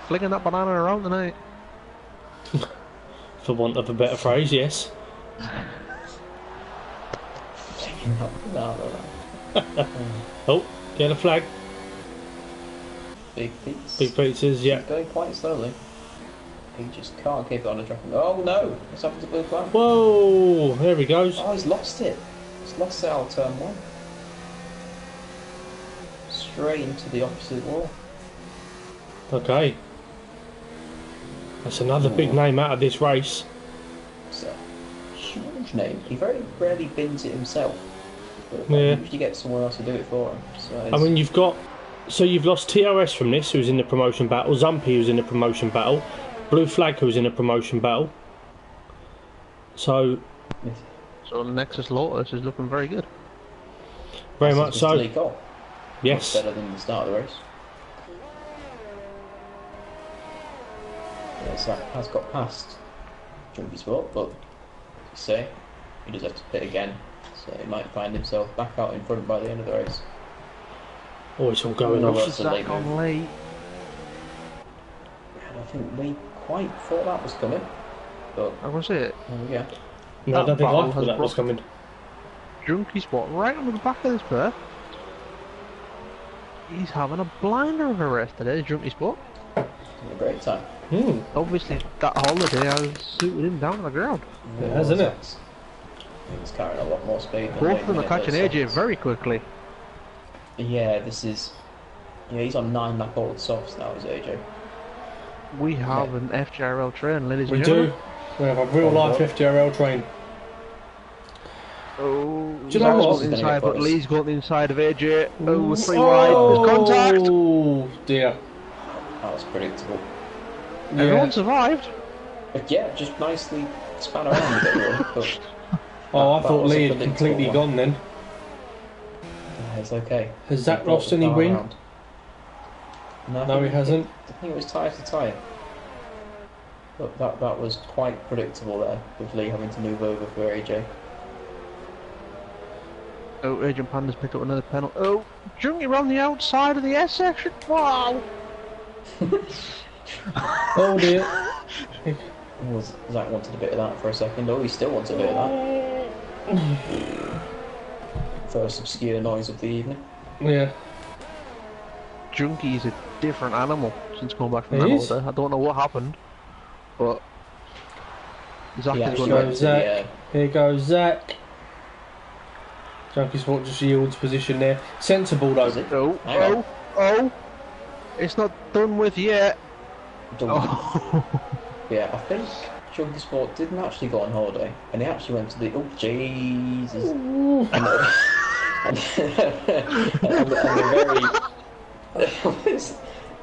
Speaker 3: flinging that banana around tonight.
Speaker 1: For want of a better phrase, yes. Oh, get a flag.
Speaker 2: Big Pete's.
Speaker 1: Big pizzas, yeah.
Speaker 2: He's going quite slowly. He just can't keep it on the track. Oh no! What's happened to blue flag?
Speaker 1: Whoa, there he goes.
Speaker 2: Oh, he's lost it. He's lost it out of turn 1. Straight into the opposite wall.
Speaker 1: Okay. That's another big name out of this race.
Speaker 2: It's a huge name. He very rarely bins it himself. But
Speaker 1: Yeah.
Speaker 2: usually gets someone else to do it for him. So
Speaker 1: I mean, you've lost TRS from this, who's in the promotion battle, Zumpy, who's in the promotion battle, Blue Flag, who's in the promotion battle. So,
Speaker 3: So Nexus Lotus is looking very good.
Speaker 1: very much so.
Speaker 2: Goal.
Speaker 1: Yes.
Speaker 2: Much better than the start of the race. Yes, that has got past Junkie Sport, but as you say, he does have to pit again, so he might find himself back out in front by the end of the race.
Speaker 1: Oh, it's all going
Speaker 2: Oh,
Speaker 1: off.
Speaker 2: that's a late
Speaker 3: Zach on
Speaker 2: move.
Speaker 3: late.
Speaker 2: And I think we quite thought that was coming, but
Speaker 3: I was it.
Speaker 2: there we go.
Speaker 1: No, I don't think
Speaker 3: battle
Speaker 1: I thought
Speaker 3: has
Speaker 1: that was coming.
Speaker 3: Junkie Spot right on the back of this pair. He's having a blinder of a race today, Junkie Spot.
Speaker 2: Having a great time.
Speaker 3: Obviously, that holiday has suited him down to the ground.
Speaker 1: It has, isn't it?
Speaker 2: He's carrying a lot more speed. Than
Speaker 3: Both of them are catching AJ very quickly.
Speaker 2: Yeah, this is. Yeah, he's on 9 lap old softs now, is AJ.
Speaker 3: We have an FTRL train, ladies
Speaker 1: We
Speaker 3: and
Speaker 1: do.
Speaker 3: gentlemen.
Speaker 1: We have a real life FTRL train.
Speaker 3: Oh,
Speaker 1: Do you know what?
Speaker 3: Zach's got the inside, but Lee's got the inside of AJ. Oh, we're 3 wide. There's contact.
Speaker 1: Oh dear.
Speaker 2: That was predictable.
Speaker 3: Everyone survived.
Speaker 2: But yeah, just nicely span around a bit, really. But
Speaker 1: Oh, I
Speaker 2: that
Speaker 1: thought
Speaker 2: was a
Speaker 1: Lee had
Speaker 2: predictable
Speaker 1: completely
Speaker 2: one.
Speaker 1: gone then.
Speaker 2: It's okay.
Speaker 1: Has
Speaker 2: He
Speaker 1: Zach
Speaker 2: brought
Speaker 1: lost
Speaker 2: the
Speaker 1: any
Speaker 2: car
Speaker 1: win?
Speaker 2: around. No, I
Speaker 1: No,
Speaker 2: think
Speaker 1: he hasn't.
Speaker 2: I think it was tyre to tyre. But that was quite predictable there, with Lee having to move over for AJ.
Speaker 3: Oh, Agent Panda's picked up another penalty. Oh, Junkie around the outside of the S section. Wow.
Speaker 1: Oh dear.
Speaker 2: Zach wanted a bit of that for a second. Oh, he still wants a bit of that. First obscure noise of the evening.
Speaker 1: Yeah.
Speaker 3: Junkie's a different animal since coming back from
Speaker 1: He
Speaker 3: that
Speaker 1: is.
Speaker 3: order. I don't know what happened, but Zach
Speaker 2: He
Speaker 3: is
Speaker 2: actually
Speaker 3: going
Speaker 2: went
Speaker 3: to...
Speaker 2: to
Speaker 1: Zach. Here goes Zach. Junkie Sport just yields position there. Sensible though.
Speaker 2: Is it?
Speaker 3: Oh,
Speaker 2: Hang on.
Speaker 3: oh! It's not done with yet.
Speaker 2: Done.
Speaker 3: Oh.
Speaker 2: Yeah, I think Junkie Sport didn't actually go on holiday, and he actually went to the. Oh, Jesus.
Speaker 1: Ooh.
Speaker 2: And the very.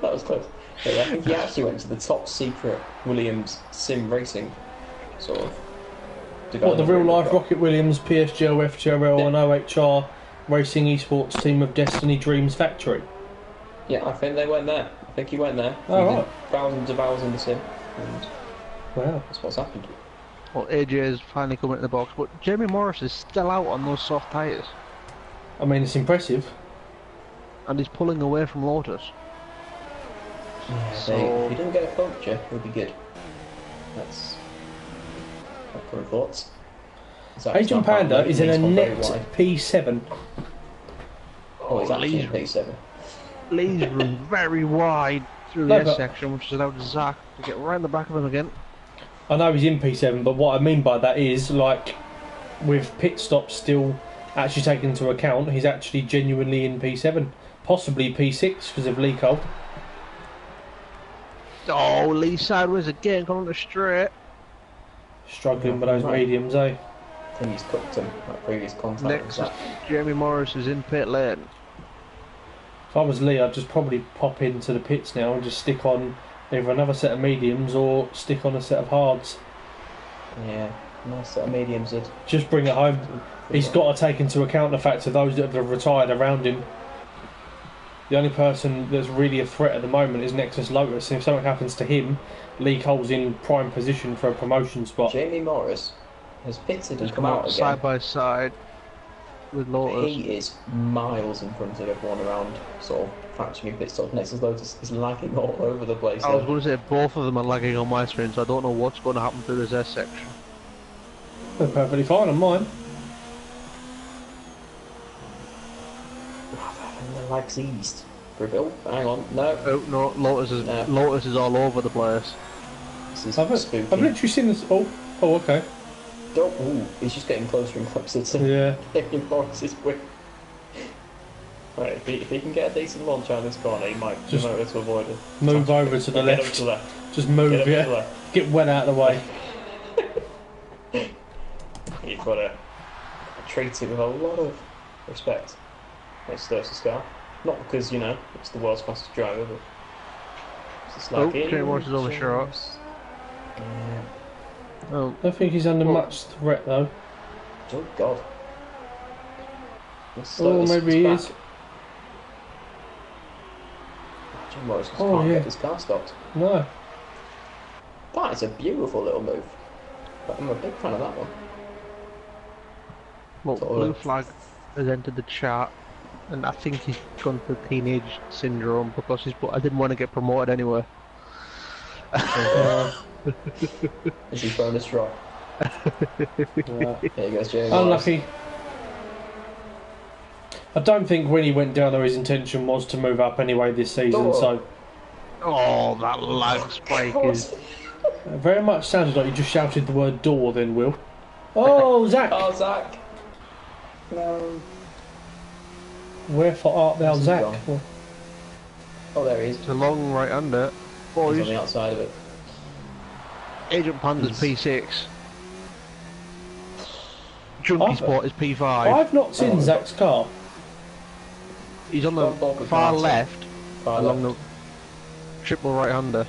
Speaker 2: That was close. But I think he actually went to the top secret Williams sim racing sort of.
Speaker 1: What, the real
Speaker 2: development
Speaker 1: life
Speaker 2: they've got.
Speaker 1: Rocket Williams, PSGL, FTRL, and OHR Racing Esports team of Destiny Dreams Factory?
Speaker 2: Yeah, I think they went there. I think he went there.
Speaker 1: Oh,
Speaker 2: He did
Speaker 1: right.
Speaker 2: thousands of hours in the sim, and
Speaker 1: Wow.
Speaker 2: that's what's happened.
Speaker 3: Well, AJ is finally coming in the box, but Jamie Morris is still out on those soft tyres.
Speaker 1: I mean, it's impressive.
Speaker 3: And he's pulling away from Lotus.
Speaker 2: Yeah,
Speaker 3: So-
Speaker 2: if he doesn't get a puncture, he'll be good. That's my current thoughts.
Speaker 1: Agent Panda is in a net P7.
Speaker 2: Oh, he's actually in
Speaker 3: Lee's-
Speaker 2: P7.
Speaker 3: Lee's run very wide through the
Speaker 1: No,
Speaker 3: S
Speaker 1: but-
Speaker 3: section, which has allowed Zach to get right in the back of him again.
Speaker 1: I know he's in P7, but what I mean by that is, like, with pit stops still actually taken into account, he's actually genuinely in P7. Possibly P6 because of Lee Cole.
Speaker 3: Oh, Lee sideways again, coming on the straight.
Speaker 1: Struggling with those
Speaker 2: Right.
Speaker 1: mediums, eh?
Speaker 2: I think he's cooked him, that previous contact.
Speaker 3: Next,
Speaker 2: That.
Speaker 3: Jamie Morris is in pit lane.
Speaker 1: If I was Lee, I'd just probably pop into the pits now and just stick on either another set of mediums or stick on a set of hards.
Speaker 2: Yeah, nice set of mediums.
Speaker 1: Just bring it home. He's got to take into account the fact of those that have retired around him. The only person that's really a threat at the moment is Nexus Lotus, and if something happens to him, Lee Cole's in prime position for a promotion spot.
Speaker 2: Jamie Morris has pitted and
Speaker 3: He's
Speaker 2: come
Speaker 3: come
Speaker 2: out
Speaker 3: out
Speaker 2: again.
Speaker 3: side by side with Lotus.
Speaker 2: He is miles in front of everyone around, sort of factory pit stop. Nexus Lotus is lagging all over the place.
Speaker 3: I was
Speaker 2: though.
Speaker 3: going to say both of them are lagging on my screen, so I don't know what's going to happen through this S section.
Speaker 1: They're perfectly fine on mine.
Speaker 2: And the lag's eased. Rebuild? Hang on, no.
Speaker 3: Oh no,
Speaker 2: No.
Speaker 3: Lotus is all over the place.
Speaker 2: This is
Speaker 1: I've
Speaker 2: spooky.
Speaker 1: literally seen this. Oh, okay.
Speaker 2: Ooh, he's just getting closer and closer to
Speaker 1: Yeah.
Speaker 2: Jamie Morris's win. Right, if he can get a decent launch out of this corner, he might
Speaker 1: Just
Speaker 2: be able to avoid it.
Speaker 1: Move over to the
Speaker 2: Get up
Speaker 1: left.
Speaker 2: to the left.
Speaker 1: Just move,
Speaker 2: Get up to the
Speaker 1: yeah.
Speaker 2: left.
Speaker 1: Get well out of the way.
Speaker 2: You've got to treat it with a lot of respect. It's Thurston's car. Not because, you know, it's the world's fastest driver, but it's just like
Speaker 3: Jamie Morris is overshot.
Speaker 2: Yeah.
Speaker 3: Oh,
Speaker 1: I don't think he's under
Speaker 3: Well-
Speaker 1: much threat though.
Speaker 2: Oh God. This
Speaker 1: Oh,
Speaker 2: Lotus
Speaker 1: maybe he
Speaker 2: back.
Speaker 1: is.
Speaker 2: Jim Morris just
Speaker 1: Oh,
Speaker 2: can't
Speaker 1: yeah.
Speaker 2: get his car stopped.
Speaker 1: No.
Speaker 2: That is a beautiful little move. But I'm a big fan of that one.
Speaker 3: well,
Speaker 2: Sort of-
Speaker 3: Blue Flag has entered the chart, and I think he's gone for teenage syndrome because he's. But I didn't want to get promoted anyway.
Speaker 1: Uh,
Speaker 2: Is he throwing a straw?
Speaker 1: yeah.
Speaker 2: There he goes, Jamie Morris.
Speaker 1: Unlucky. I don't think when he went down there his intention was to move up anyway this season,
Speaker 2: Oh.
Speaker 1: so
Speaker 3: Oh, that lag spike is.
Speaker 1: very much sounded like you just shouted the word door then, Will. Oh, Zach!
Speaker 2: Oh, Zach! No.
Speaker 1: Wherefore art thou,
Speaker 2: Where's he
Speaker 1: Zach?
Speaker 2: gone?
Speaker 1: Well,
Speaker 3: Oh, there he is. It's a long right under.
Speaker 2: He's on
Speaker 3: Boys,
Speaker 2: the outside of it.
Speaker 3: Agent Panda's
Speaker 2: He's-
Speaker 3: P6. Junkie
Speaker 1: I've-
Speaker 3: Sport is P5.
Speaker 1: I've not seen
Speaker 2: Oh.
Speaker 1: Zach's car.
Speaker 3: He's on the
Speaker 2: Don't bother
Speaker 3: far
Speaker 2: with that,
Speaker 3: left,
Speaker 2: Far
Speaker 3: along
Speaker 2: left.
Speaker 3: the triple right hander.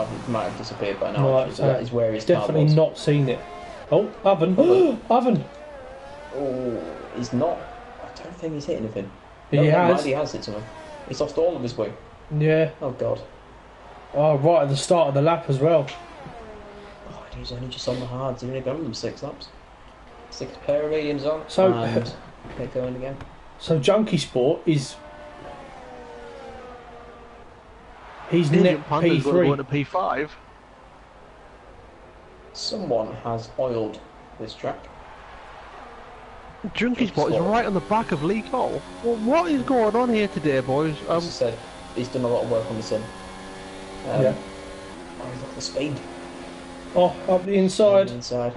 Speaker 2: It might have disappeared by now.
Speaker 1: Right,
Speaker 2: That is where his car
Speaker 1: definitely
Speaker 2: was.
Speaker 1: not seen it. Oh, oven. Oven.
Speaker 2: Oh, he's not. I don't think he's hit anything.
Speaker 1: He
Speaker 2: never
Speaker 1: has.
Speaker 2: mind, he has hit someone. He's lost all of his wing.
Speaker 1: Yeah.
Speaker 2: Oh god.
Speaker 1: Oh, right at the start of the lap as well.
Speaker 2: Oh, and he's only just on the hards. He's only gone them 6 laps. 6 pair of mediums on.
Speaker 1: So-
Speaker 2: and get going again.
Speaker 1: So Junkie Sport is. He's
Speaker 3: Agent
Speaker 1: net
Speaker 3: Panda's going to
Speaker 1: P3.
Speaker 3: P5.
Speaker 2: Someone has oiled this track.
Speaker 3: Junkie Spot is right on the back of Lee Cole. Well, what is going on here today, boys?
Speaker 2: As I said, he's done a lot of work on the sim.
Speaker 1: Yeah.
Speaker 2: Oh, look at the speed.
Speaker 1: Oh, up the inside.
Speaker 2: Inside.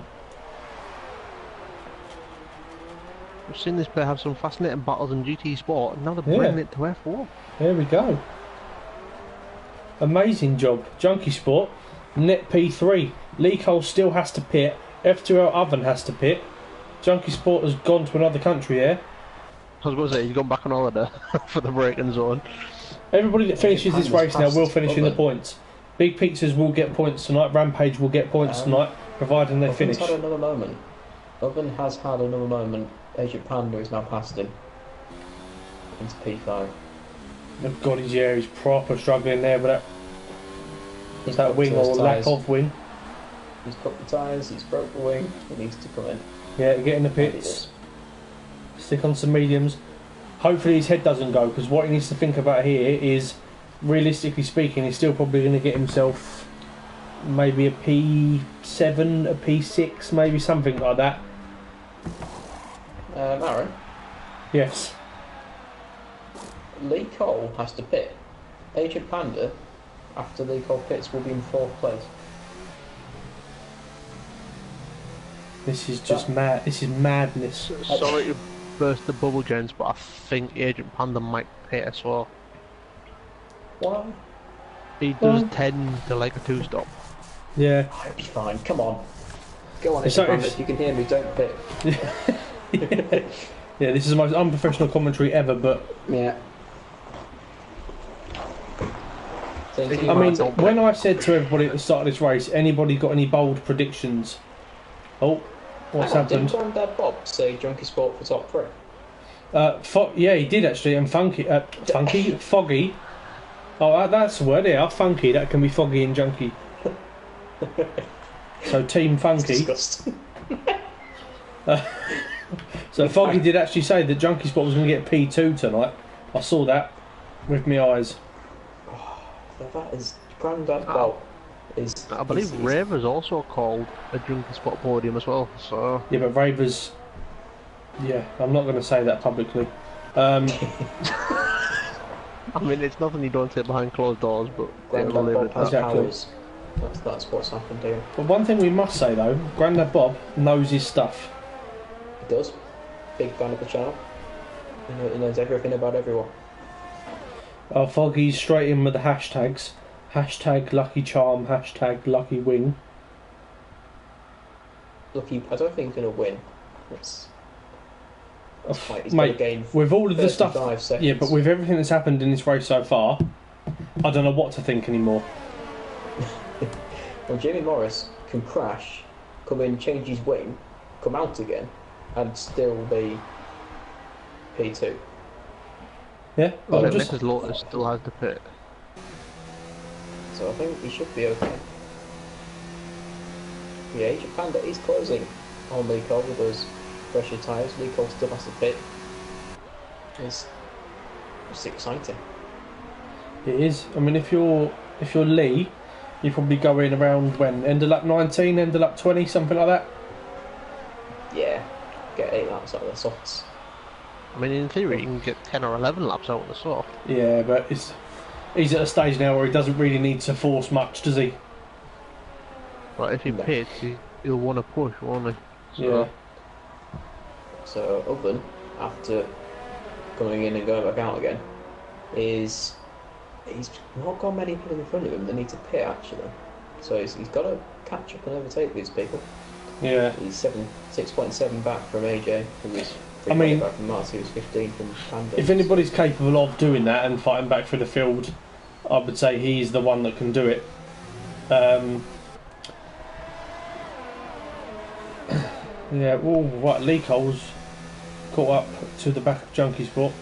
Speaker 3: We've seen this pair have some fascinating battles in GT Sport, and now they're
Speaker 1: Yeah.
Speaker 3: bringing it to F1.
Speaker 1: There we go. Amazing job. Junkie Sport, net P3. Lee Cole still has to pit. FTRL Oven has to pit. Junkie Sport has gone to another country there.
Speaker 3: I was going to say, he's gone back on holiday for the braking zone.
Speaker 1: Everybody that finishes this race now will finish in the
Speaker 2: Oven.
Speaker 1: points. Big Pizzas will get points tonight. Rampage will get points tonight, providing they
Speaker 2: Oven's
Speaker 1: finish.
Speaker 2: had another moment. Oven has had another moment. Agent Panda is now past him. Into P5.
Speaker 1: Oh God, he's proper struggling there with that.
Speaker 2: He's
Speaker 1: That
Speaker 2: broke
Speaker 1: wing
Speaker 2: his
Speaker 1: or lack
Speaker 2: tyres.
Speaker 1: of wing.
Speaker 2: He's cut the tyres, he's broke the wing, he needs to come in.
Speaker 1: Yeah, get in the
Speaker 2: And he
Speaker 1: pits.
Speaker 2: does.
Speaker 1: Stick on some mediums. Hopefully his head doesn't go, because what he needs to think about here is, realistically speaking, he's still probably going to get himself maybe a P7, a P6, maybe something like that.
Speaker 2: Aaron,
Speaker 1: Yes.
Speaker 2: Lee Cole has to pit. Agent Panda, after Lee Cole pits, will be in 4th place.
Speaker 1: This is just mad. This is madness.
Speaker 3: Sorry to burst the bubble, gents, but I think Agent Panda might pit as well.
Speaker 2: Why?
Speaker 3: He does tend to like a two-stop.
Speaker 1: Yeah.
Speaker 2: Oh, it'll be fine, come on. Go on,
Speaker 1: It's
Speaker 2: Agent
Speaker 1: like-
Speaker 2: Panda, if you can hear me, don't pit.
Speaker 1: Yeah, this is the most unprofessional commentary ever, but
Speaker 2: Yeah.
Speaker 1: I mean, when I said to everybody at the start of this race, anybody got any bold predictions? Oh, what's happened?
Speaker 2: Didn't Grandad Bob say Junkie Sport for top 3?
Speaker 1: Yeah, he did actually, and Foggy. Oh, that's the word, yeah, funky. That can be Foggy and Junkie. So Team Funky.
Speaker 2: Disgusting.
Speaker 1: So Foggy did actually say that Junkie Spot was going to get P2 tonight. I saw that with my eyes.
Speaker 2: That is Grandad Bob.
Speaker 3: I believe Raver's also called a Junkie Spot podium as well, so...
Speaker 1: Yeah, but Ravers. Yeah, I'm not going to say that publicly.
Speaker 3: I mean, it's nothing you don't say behind closed doors, but
Speaker 2: Grandad
Speaker 3: we'll leave
Speaker 2: Bob
Speaker 3: it at
Speaker 2: has
Speaker 3: that.
Speaker 1: Exactly.
Speaker 2: powers. That's what's happened here.
Speaker 1: But one thing we must say though, Grandad Bob knows his stuff.
Speaker 2: He does. Big fan of the channel. He knows everything about everyone.
Speaker 1: Foggy's straight in with the hashtags. Hashtag Lucky Charm, hashtag Lucky Wing.
Speaker 2: Look, I don't think he's going to win. It's like he's
Speaker 1: Mate,
Speaker 2: got to gain
Speaker 1: with all of the stuff,
Speaker 2: 35 seconds.
Speaker 1: yeah, but with everything that's happened in this race so far, I don't know what to think anymore.
Speaker 2: Well, Jimmy Morris can crash, come in, change his wing, come out again, and still be P2.
Speaker 1: Yeah,
Speaker 3: Well,
Speaker 1: I'm just,
Speaker 3: Mrs. Lotus still has the pit.
Speaker 2: So I think he should be okay. Yeah, Agent Panda is closing on Lee Cole with those pressure tyres. Lee Cole still has to pit. It's exciting.
Speaker 1: it is. I mean, if you're Lee, you probably go in around when end of lap 19, end of lap 20, something like that.
Speaker 2: Yeah, get 8 laps out of the softs.
Speaker 3: I mean, in theory, you can get 10 or 11 laps out of the soft.
Speaker 1: Yeah, but he's at a stage now where he doesn't really need to force much, does he?
Speaker 3: But if he
Speaker 2: No.
Speaker 3: pits, he'll want to push, won't he? So,
Speaker 1: Yeah.
Speaker 2: So Oven, after coming in and going back out again, he's not got many people in front of him that need to pit actually. So he's got to catch up and overtake these people.
Speaker 1: Yeah.
Speaker 2: He's 6.7 back from AJ, who was
Speaker 1: I mean,
Speaker 2: back from Marty, who was 15 from Panda.
Speaker 1: If anybody's capable of doing that and fighting back through the field, I would say he's the one that can do it. Um, yeah, well, right, Lee Cole's caught up to the back of Junkie Sport.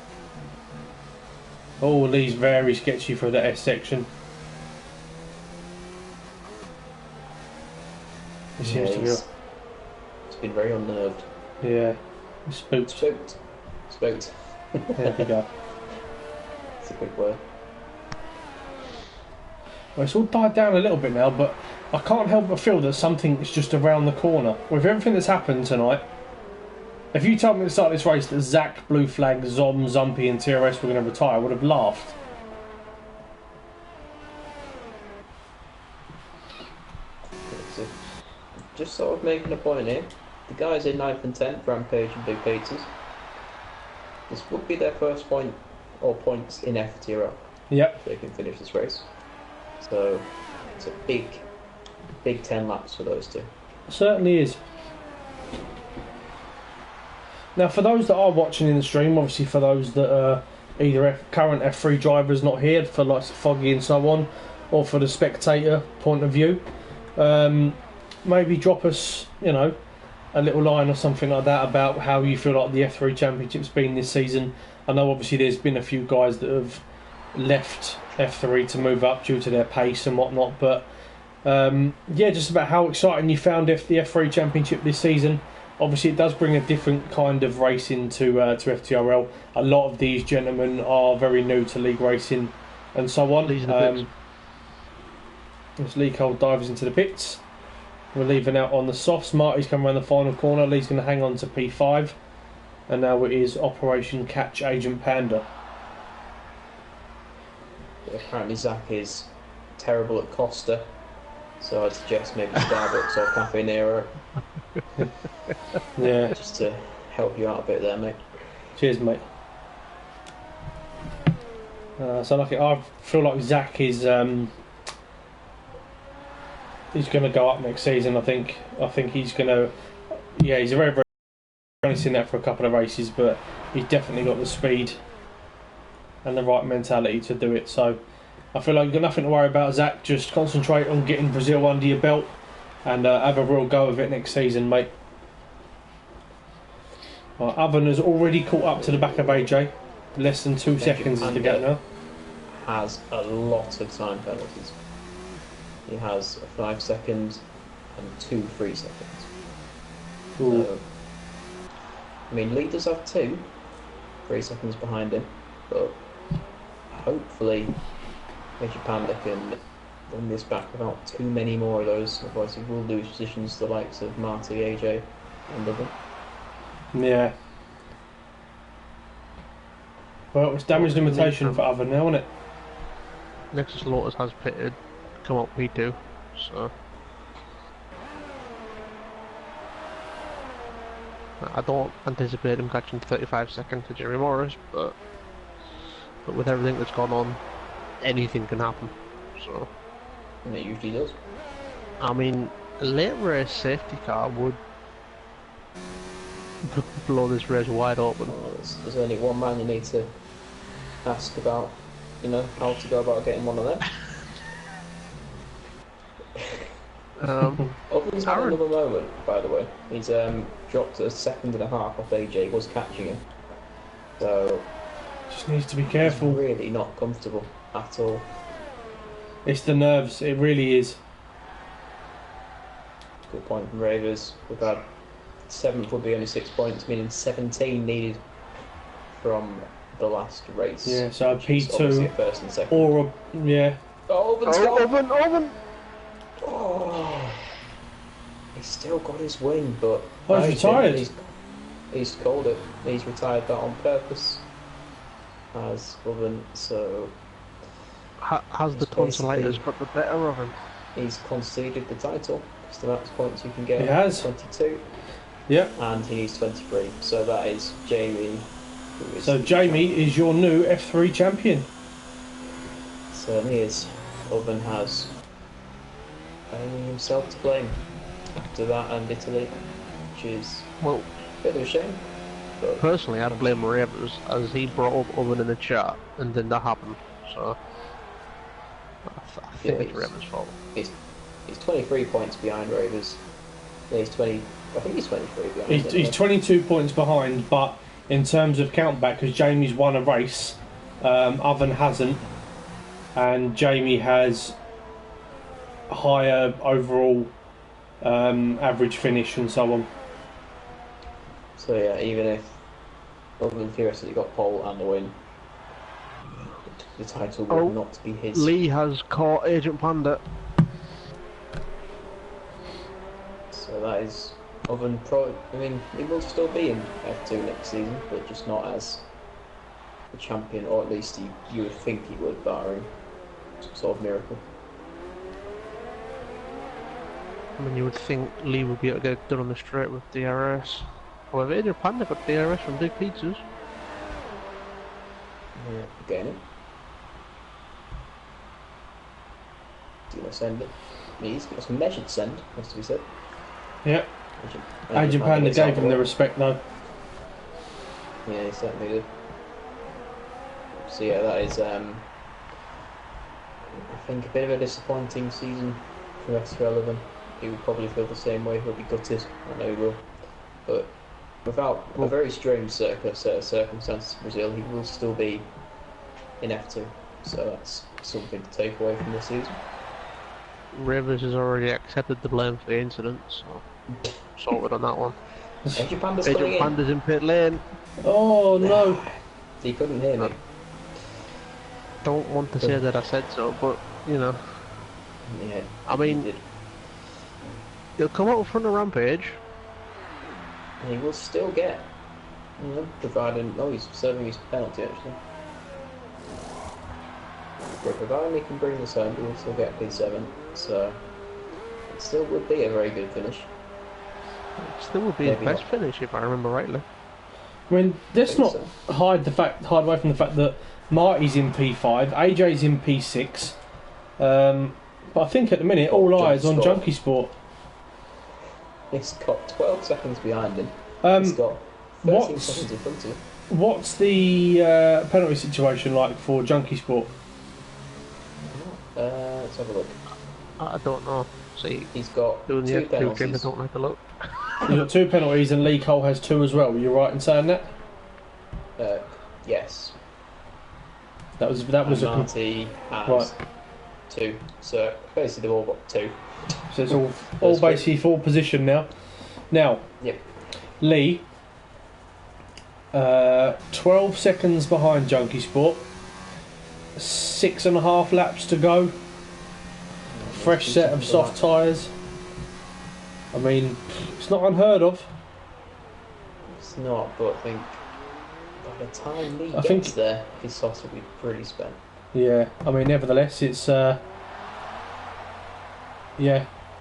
Speaker 1: Oh, Lee's very sketchy through the S section. He seems to be.
Speaker 2: He's been very unnerved.
Speaker 1: Yeah, spooked.
Speaker 2: Spooked.
Speaker 1: There we go.
Speaker 2: It's a good word.
Speaker 1: Well, it's all died down a little bit now, but I can't help but feel that something's just around the corner. With everything that's happened tonight, if you told me at the start of this race that Zach, Blue Flag, Zom, Zumpy and TRS were going to retire, I would have laughed.
Speaker 2: So, just sort of making a point here. The guys in 9th and 10th, Rampage and Big Pizzas, this would be their first point or points in FTRL.
Speaker 1: Yep.
Speaker 2: If they can finish this race. So it's a big 10 laps for those two.
Speaker 1: Certainly is. Now, for those that are watching in the stream, obviously for those that are either current F3 drivers not here, for like Foggy and so on, or for the spectator point of view, maybe drop us, a little line or something like that about how you feel like the F3 Championship's been this season. I know obviously there's been a few guys that have left F3 to move up due to their pace and whatnot, but just about how exciting you found the F3 Championship this season. Obviously, it does bring a different kind of racing to FTRL. A lot of these gentlemen are very new to league racing and so on. As Lee Cole dives into the pits, we're leaving out on the softs. Marty's come around the final corner. Lee's going to hang on to P5, and now it is Operation Catch Agent Panda.
Speaker 2: Apparently, Zach is terrible at Costa, so I'd suggest maybe Starbucks or Cafe Nero.
Speaker 1: Yeah.
Speaker 2: Just to help you out a bit there, mate.
Speaker 1: Cheers, mate. I feel like Zach is he's going to go up next season. I think he's going to. Yeah, he's a very only seen that for a couple of races, but he's definitely got the speed and the right mentality to do it. So I feel like you've got nothing to worry about, Zach. Just concentrate on getting Brazil under your belt and have a real go of it next season, mate. Oven has already caught up to the back of AJ. Less than 2 seconds is the gap now.
Speaker 2: Has a lot of time penalties. He has 5 seconds and 2 3 seconds. So, Lee does have 2, 3 seconds behind him, but hopefully Major Panda can bring this back without too many more of those. Otherwise, he will lose positions to the likes of Marty, AJ, and other.
Speaker 1: Yeah. Well, it's damage limitation for Oven now, isn't it?
Speaker 3: Nexus Lotus has pitted, come up P2, so I don't anticipate him catching 35 seconds to Jerry Morris, but with everything that's gone on, anything can happen. So,
Speaker 2: and it usually does.
Speaker 3: I mean, a late race safety car would blow this race wide open.
Speaker 2: Well, there's only one man you need to ask about, how to go about getting one of them. Oven's had another moment, by the way. He's dropped a 1.5 seconds off AJ, was catching him. So
Speaker 1: just needs to be careful.
Speaker 2: He's really not comfortable at all.
Speaker 1: It's the nerves, it really is.
Speaker 2: Good point from Ravers. We've had 7th would be only 6 points, meaning 17 needed from the last race.
Speaker 1: Yeah, so P2
Speaker 2: first and second.
Speaker 1: or yeah.
Speaker 2: Oh, Oven's gone.
Speaker 3: Oven!
Speaker 2: Oh, he's still got his win, but
Speaker 1: he's retired.
Speaker 2: He's called it. He's retired that on purpose. As Oven, so
Speaker 3: has the tonsillitis got the better of him?
Speaker 2: He's conceded the title. It's the max points you can get.
Speaker 1: He has
Speaker 2: 22.
Speaker 1: Yep.
Speaker 2: And he needs 23. So that is Jamie.
Speaker 1: So Jamie is your new F3 champion.
Speaker 2: Certainly is. Oven has only himself to blame after that and Italy, which is a bit of a shame. But
Speaker 3: personally, I'd blame Ravers, as he brought up Oven in the chat and then that happened. So I think it's Ravers' fault.
Speaker 2: He's 23 points behind Rovers. Yeah, he's 20. I think he's 23 behind.
Speaker 1: He's 22 points behind, but in terms of countback, because Jamie's won a race, Oven hasn't, and Jamie has higher overall average finish and so on.
Speaker 2: So yeah, even if Oven theoretically got pole and a win, the title would not be his.
Speaker 3: Lee has caught Agent Panda.
Speaker 2: So that is Oven Pro. I mean, he will still be in F2 next season, but just not as the champion, or at least you would think he would, barring some sort of miracle.
Speaker 3: I mean, you would think Lee would be able to get it done on the straight with DRS. However, Agent Panda got DRS from Big Pizzas.
Speaker 2: Yeah, getting it. Do you send it? He's got some measured send, has to be said.
Speaker 1: Yeah. Agent Panda gave him the respect though.
Speaker 2: Yeah, he certainly did. So yeah, that is I think a bit of a disappointing season for FTRL. He will probably feel the same way. He'll be gutted. I know he will. But without a very strange set of circumstances in Brazil, he will still be in F2. So that's something to take away from this season.
Speaker 3: Rivers has already accepted the blame for the incident, so sorted on that one.
Speaker 2: Agent Panda's
Speaker 3: Agent Panda's in pit lane.
Speaker 1: Oh no!
Speaker 2: He couldn't hear me.
Speaker 3: Don't want to say that I said so, but you know.
Speaker 2: Yeah.
Speaker 3: I mean, he'll come out in front of Rampage.
Speaker 2: And he will still get, providing. Oh, he's serving his penalty actually. Yeah, providing he can bring this home, he will still get P7. So it still would be a very good finish.
Speaker 3: It still would be his best finish if I remember rightly.
Speaker 1: I mean, let's not hide away from the fact that Marty's in P5, AJ's in P6. But I think at the minute all eyes on Junkie Sport.
Speaker 2: He's got 12 seconds behind him. He's got 13 seconds in front of him.
Speaker 1: What's the penalty situation like for Junkie Sport?
Speaker 2: Let's have a look.
Speaker 3: I don't know. See,
Speaker 2: he's got
Speaker 3: doing the
Speaker 2: two
Speaker 3: F2
Speaker 2: penalties.
Speaker 3: game, I don't like to look.
Speaker 1: He's got 2 penalties and Lee Cole has 2 as well. You're right in saying that?
Speaker 2: Yes.
Speaker 1: That was
Speaker 2: Marty has 2. So basically they've all got 2.
Speaker 1: So it's all basically full position now. Now,
Speaker 2: yep.
Speaker 1: Lee, 12 seconds behind Junkie Sport. 6.5 laps to go. Fresh set of soft tyres. I mean, it's not unheard of.
Speaker 2: It's not, but I think by the time Lee gets there, his softs will be pretty spent.
Speaker 1: Yeah, I mean, nevertheless, it's yeah,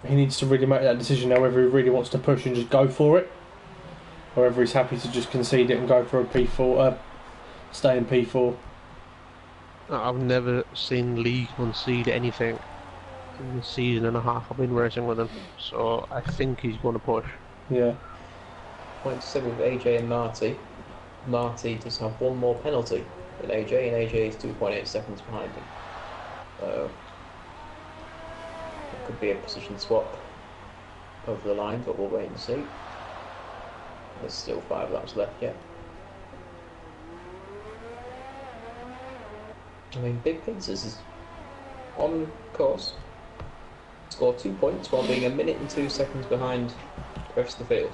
Speaker 1: he needs to really make that decision now whether he really wants to push and just go for it, or whether he's happy to just concede it and go for a P4, stay in P4.
Speaker 3: I've never seen Lee concede anything in the season and a half I've been racing with him, so I think he's going to push.
Speaker 1: Yeah.
Speaker 2: Point to say with AJ and Marty. Marty does have 1 more penalty than AJ, and AJ is 2.8 seconds behind him. So it could be a position swap over the line, but we'll wait and see. There's still 5 laps left yet. I mean, Big Pizzas is on course. Scored 2 points while being 1 minute and 2 seconds behind the rest of the field,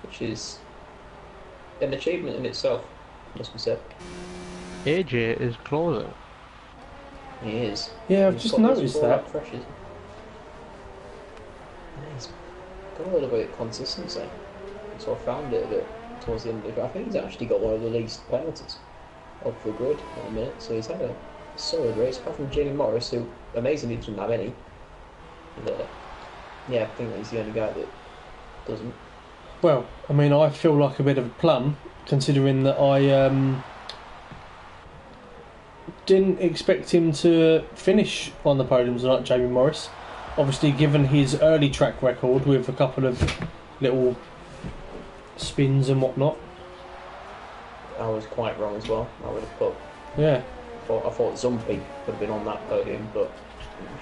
Speaker 2: which is an achievement in itself, must be said.
Speaker 3: AJ is closing.
Speaker 2: He is.
Speaker 1: Yeah, I've just noticed that.
Speaker 2: Pressures. He's got a little bit of consistency. So I found it a bit towards the end of it. I think he's actually got one of the least penalties off the grid in a minute, so he's had a solid race, apart from Jamie Morris, who amazingly doesn't have any. And, yeah, I think he's the only guy that doesn't.
Speaker 1: Well, I mean, I feel like a bit of a plum, considering that I didn't expect him to finish on the podiums like Jamie Morris. Obviously, given his early track record with a couple of little spins and whatnot.
Speaker 2: I was quite wrong as well. I would have put.
Speaker 1: Yeah.
Speaker 2: I thought Zumpy would have been on that podium, but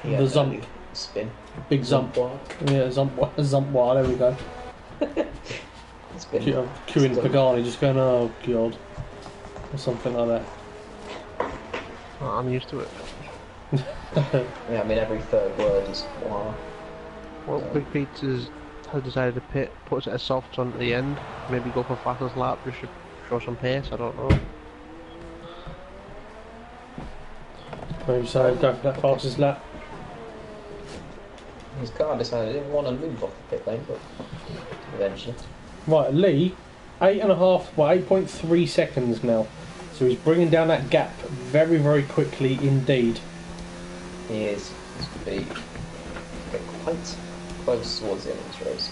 Speaker 1: The Zump.
Speaker 2: spin.
Speaker 1: Big Zump.
Speaker 2: Wild.
Speaker 1: Yeah, Zump. There we go.
Speaker 2: Spin.
Speaker 1: Queuing Pagani just going, oh god. Or something like that.
Speaker 3: Oh, I'm used to it.
Speaker 2: Yeah, I mean every third word is wow.
Speaker 3: Well, Big Pizzas has decided to pit, put a set of softs on at the end. Maybe go for fastest lap just to show some pace. I don't know.
Speaker 1: Maybe so, go for that fastest lap.
Speaker 2: His car decided he didn't want to move off the pit lane, but eventually.
Speaker 1: Right, Lee, 8.3 seconds now. So he's bringing down that gap very, very quickly indeed.
Speaker 2: He is. He's going to be quite close towards the end of this race.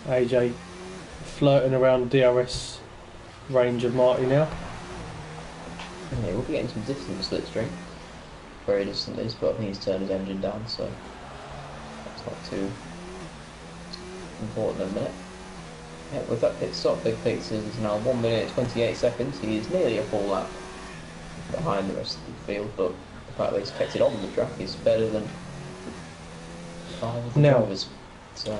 Speaker 1: AJ flirting around DRS range of Marty now.
Speaker 2: Yeah, we'll be getting some distance slipstream. Very distant is, but I think he's turned his engine down, so that's not too important at the minute. Yeah, with that pit stop, Big Pizzas is now 1 minute 28 seconds. He is nearly a full lap behind the rest of the field, but the fact that he's kept it on the track is better than 5 of the
Speaker 1: Now,
Speaker 2: drivers. So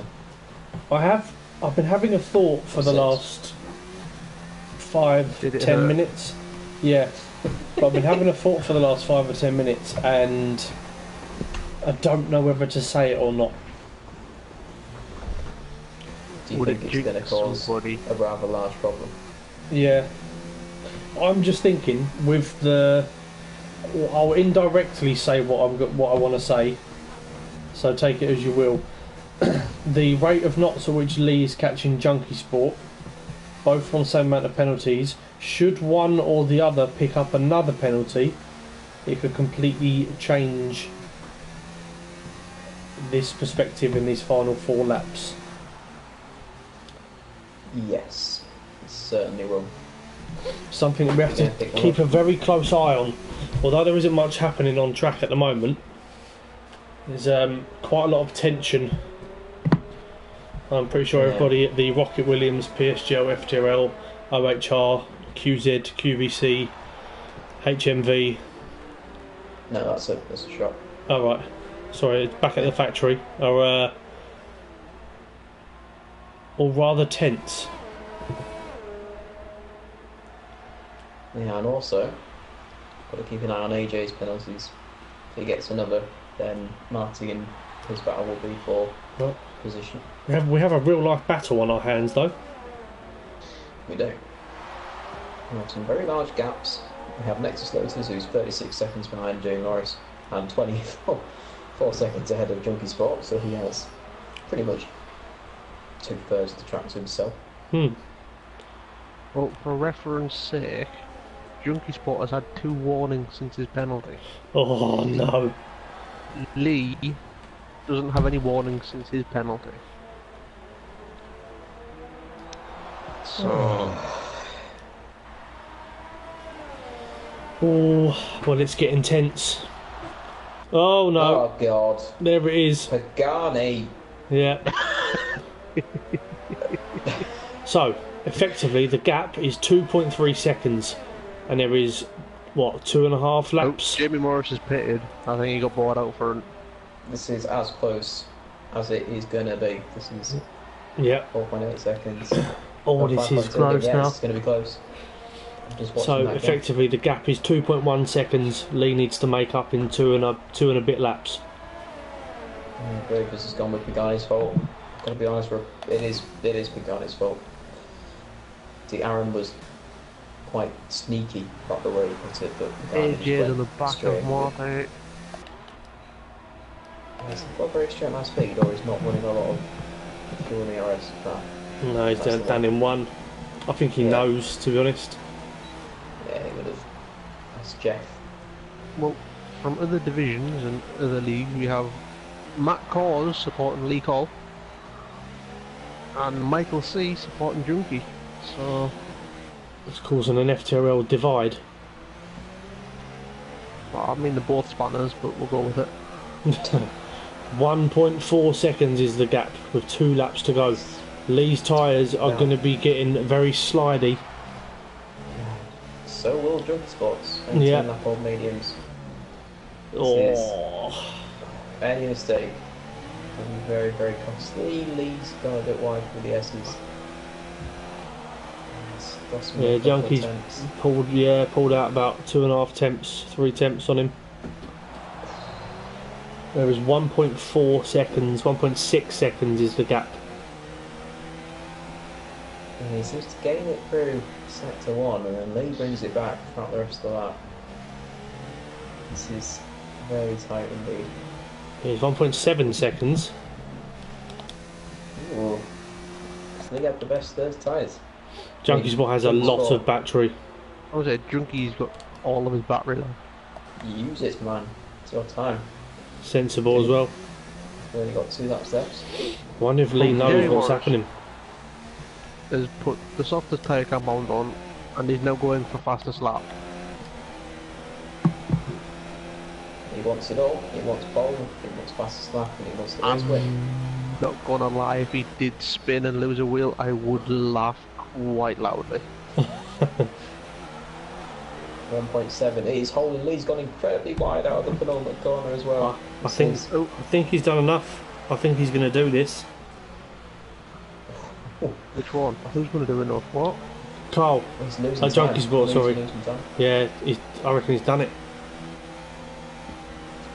Speaker 1: I've been having a thought for the last 5-10 minutes. Yeah, but I've been having a thought for the last 5 or 10 minutes, and I don't know whether to say it or not.
Speaker 2: do you think it's going to cause a rather large problem?
Speaker 1: Yeah, I'm just thinking with the. I'll indirectly say what I want to say. So take it as you will. The rate of knots at which Lee is catching Junkie Sport, both on the same amount of penalties, should one or the other pick up another penalty, it could completely change this perspective in these final 4 laps.
Speaker 2: Yes, it certainly will.
Speaker 1: Something that we have to keep a very close eye on. Although there isn't much happening on track at the moment, there's quite a lot of tension. I'm pretty sure everybody at the Rocket Williams, PSGL, FTRL, OHR, QZ, QVC, HMV.
Speaker 2: No, that's a shot.
Speaker 1: Oh right, sorry, it's back at the factory. Are all rather tense.
Speaker 2: Yeah, and also got to keep an eye on AJ's penalties. If he gets another, then Marty and his battle will be for position.
Speaker 1: We have a real life battle on our hands though.
Speaker 2: We do. We have some very large gaps. We have Nexus Lotus, who's 36 seconds behind Jay Norris and 24 seconds ahead of Junkie Sport, so he has pretty much 2/3 of the track to himself.
Speaker 3: Well, for reference sake, Junkie Sport has had 2 warnings since his penalty.
Speaker 1: Oh no.
Speaker 3: Lee doesn't have any warnings since his penalty. So...
Speaker 1: Oh, well, it's getting tense. Oh no.
Speaker 2: Oh god.
Speaker 1: There it is.
Speaker 2: Pagani.
Speaker 1: Yeah. So, effectively, the gap is 2.3 seconds, and there is, what, 2.5 laps?
Speaker 3: Oh, Jamie Morris is pitted. I think he got bought out front.
Speaker 2: This is as close as it is going to be. This is 4.8 seconds.
Speaker 1: Oh, this is close now.
Speaker 2: It's going to be close.
Speaker 1: So, effectively, the gap is 2.1 seconds. Lee needs to make up in two and a bit laps.
Speaker 2: Graves has gone with Pagani's fault. Got to be honest, it is Pagani's fault. The Aaron was quite sneaky about the way he put it, but
Speaker 3: AJ's on the back of Marty.
Speaker 2: He's got very straight line speed, or he's not running a lot of fuel in the RS.
Speaker 1: No, he's down in 1. I think he knows, to be honest.
Speaker 2: Yeah, he would have. That's Jeff.
Speaker 3: Well, from other divisions and other leagues, we have Matt Cause supporting Lee Cole and Michael C supporting Junkie. So
Speaker 1: it's causing an FTRL divide.
Speaker 3: Well, I mean, they're both spanners, but we'll go with it.
Speaker 1: 1.4 seconds is the gap with 2 laps to go. Lee's tyres are
Speaker 2: Yeah.
Speaker 1: going to be getting very slidey.
Speaker 2: So will Junkie Sports and
Speaker 1: Yeah.
Speaker 2: Team Apple mediums.
Speaker 1: Oh,
Speaker 2: Any mistake will be very, very costly. Lee's gone a bit wide for the S's. It's lost me
Speaker 1: yeah,
Speaker 2: a couple of
Speaker 1: Junkie's
Speaker 2: tenths.
Speaker 1: pulled out about 2.5 temps, 3 temps on him. There is 1.4 seconds, 1.6 seconds is the gap.
Speaker 2: And he seems to gain it through sector 1, and then Lee brings it back throughout the rest of that. This is very tight indeed.
Speaker 1: Here's 1.7 seconds.
Speaker 2: Ooh. So Lee had the best first tyres.
Speaker 1: Junkie Sport has a lot of battery.
Speaker 3: I would say Junkie's got all of his battery left.
Speaker 2: Use it, man. It's your time.
Speaker 1: Sensible as well.
Speaker 2: We've only got 2 lap steps.
Speaker 1: Wonder if Lee knows
Speaker 3: Very
Speaker 1: what's
Speaker 3: worse.
Speaker 1: happening.
Speaker 3: Has put the softest tyre compound on, and he's now going for fastest lap.
Speaker 2: He wants it all. He wants pole, he wants fastest lap, and he wants the race win.
Speaker 3: Not gonna lie, if he did spin and lose a wheel, I would laugh quite loudly.
Speaker 2: 1.7. He's holding. Lee's gone incredibly wide out of the penultimate corner as well.
Speaker 1: I think he's done enough. I think he's going to do this.
Speaker 3: Which one? Who's gonna do enough? What?
Speaker 1: Carl.
Speaker 2: He's losing
Speaker 1: Oh,
Speaker 2: time.
Speaker 1: Junkie Sport, sorry.
Speaker 2: Losing time.
Speaker 1: Yeah, I reckon he's done it.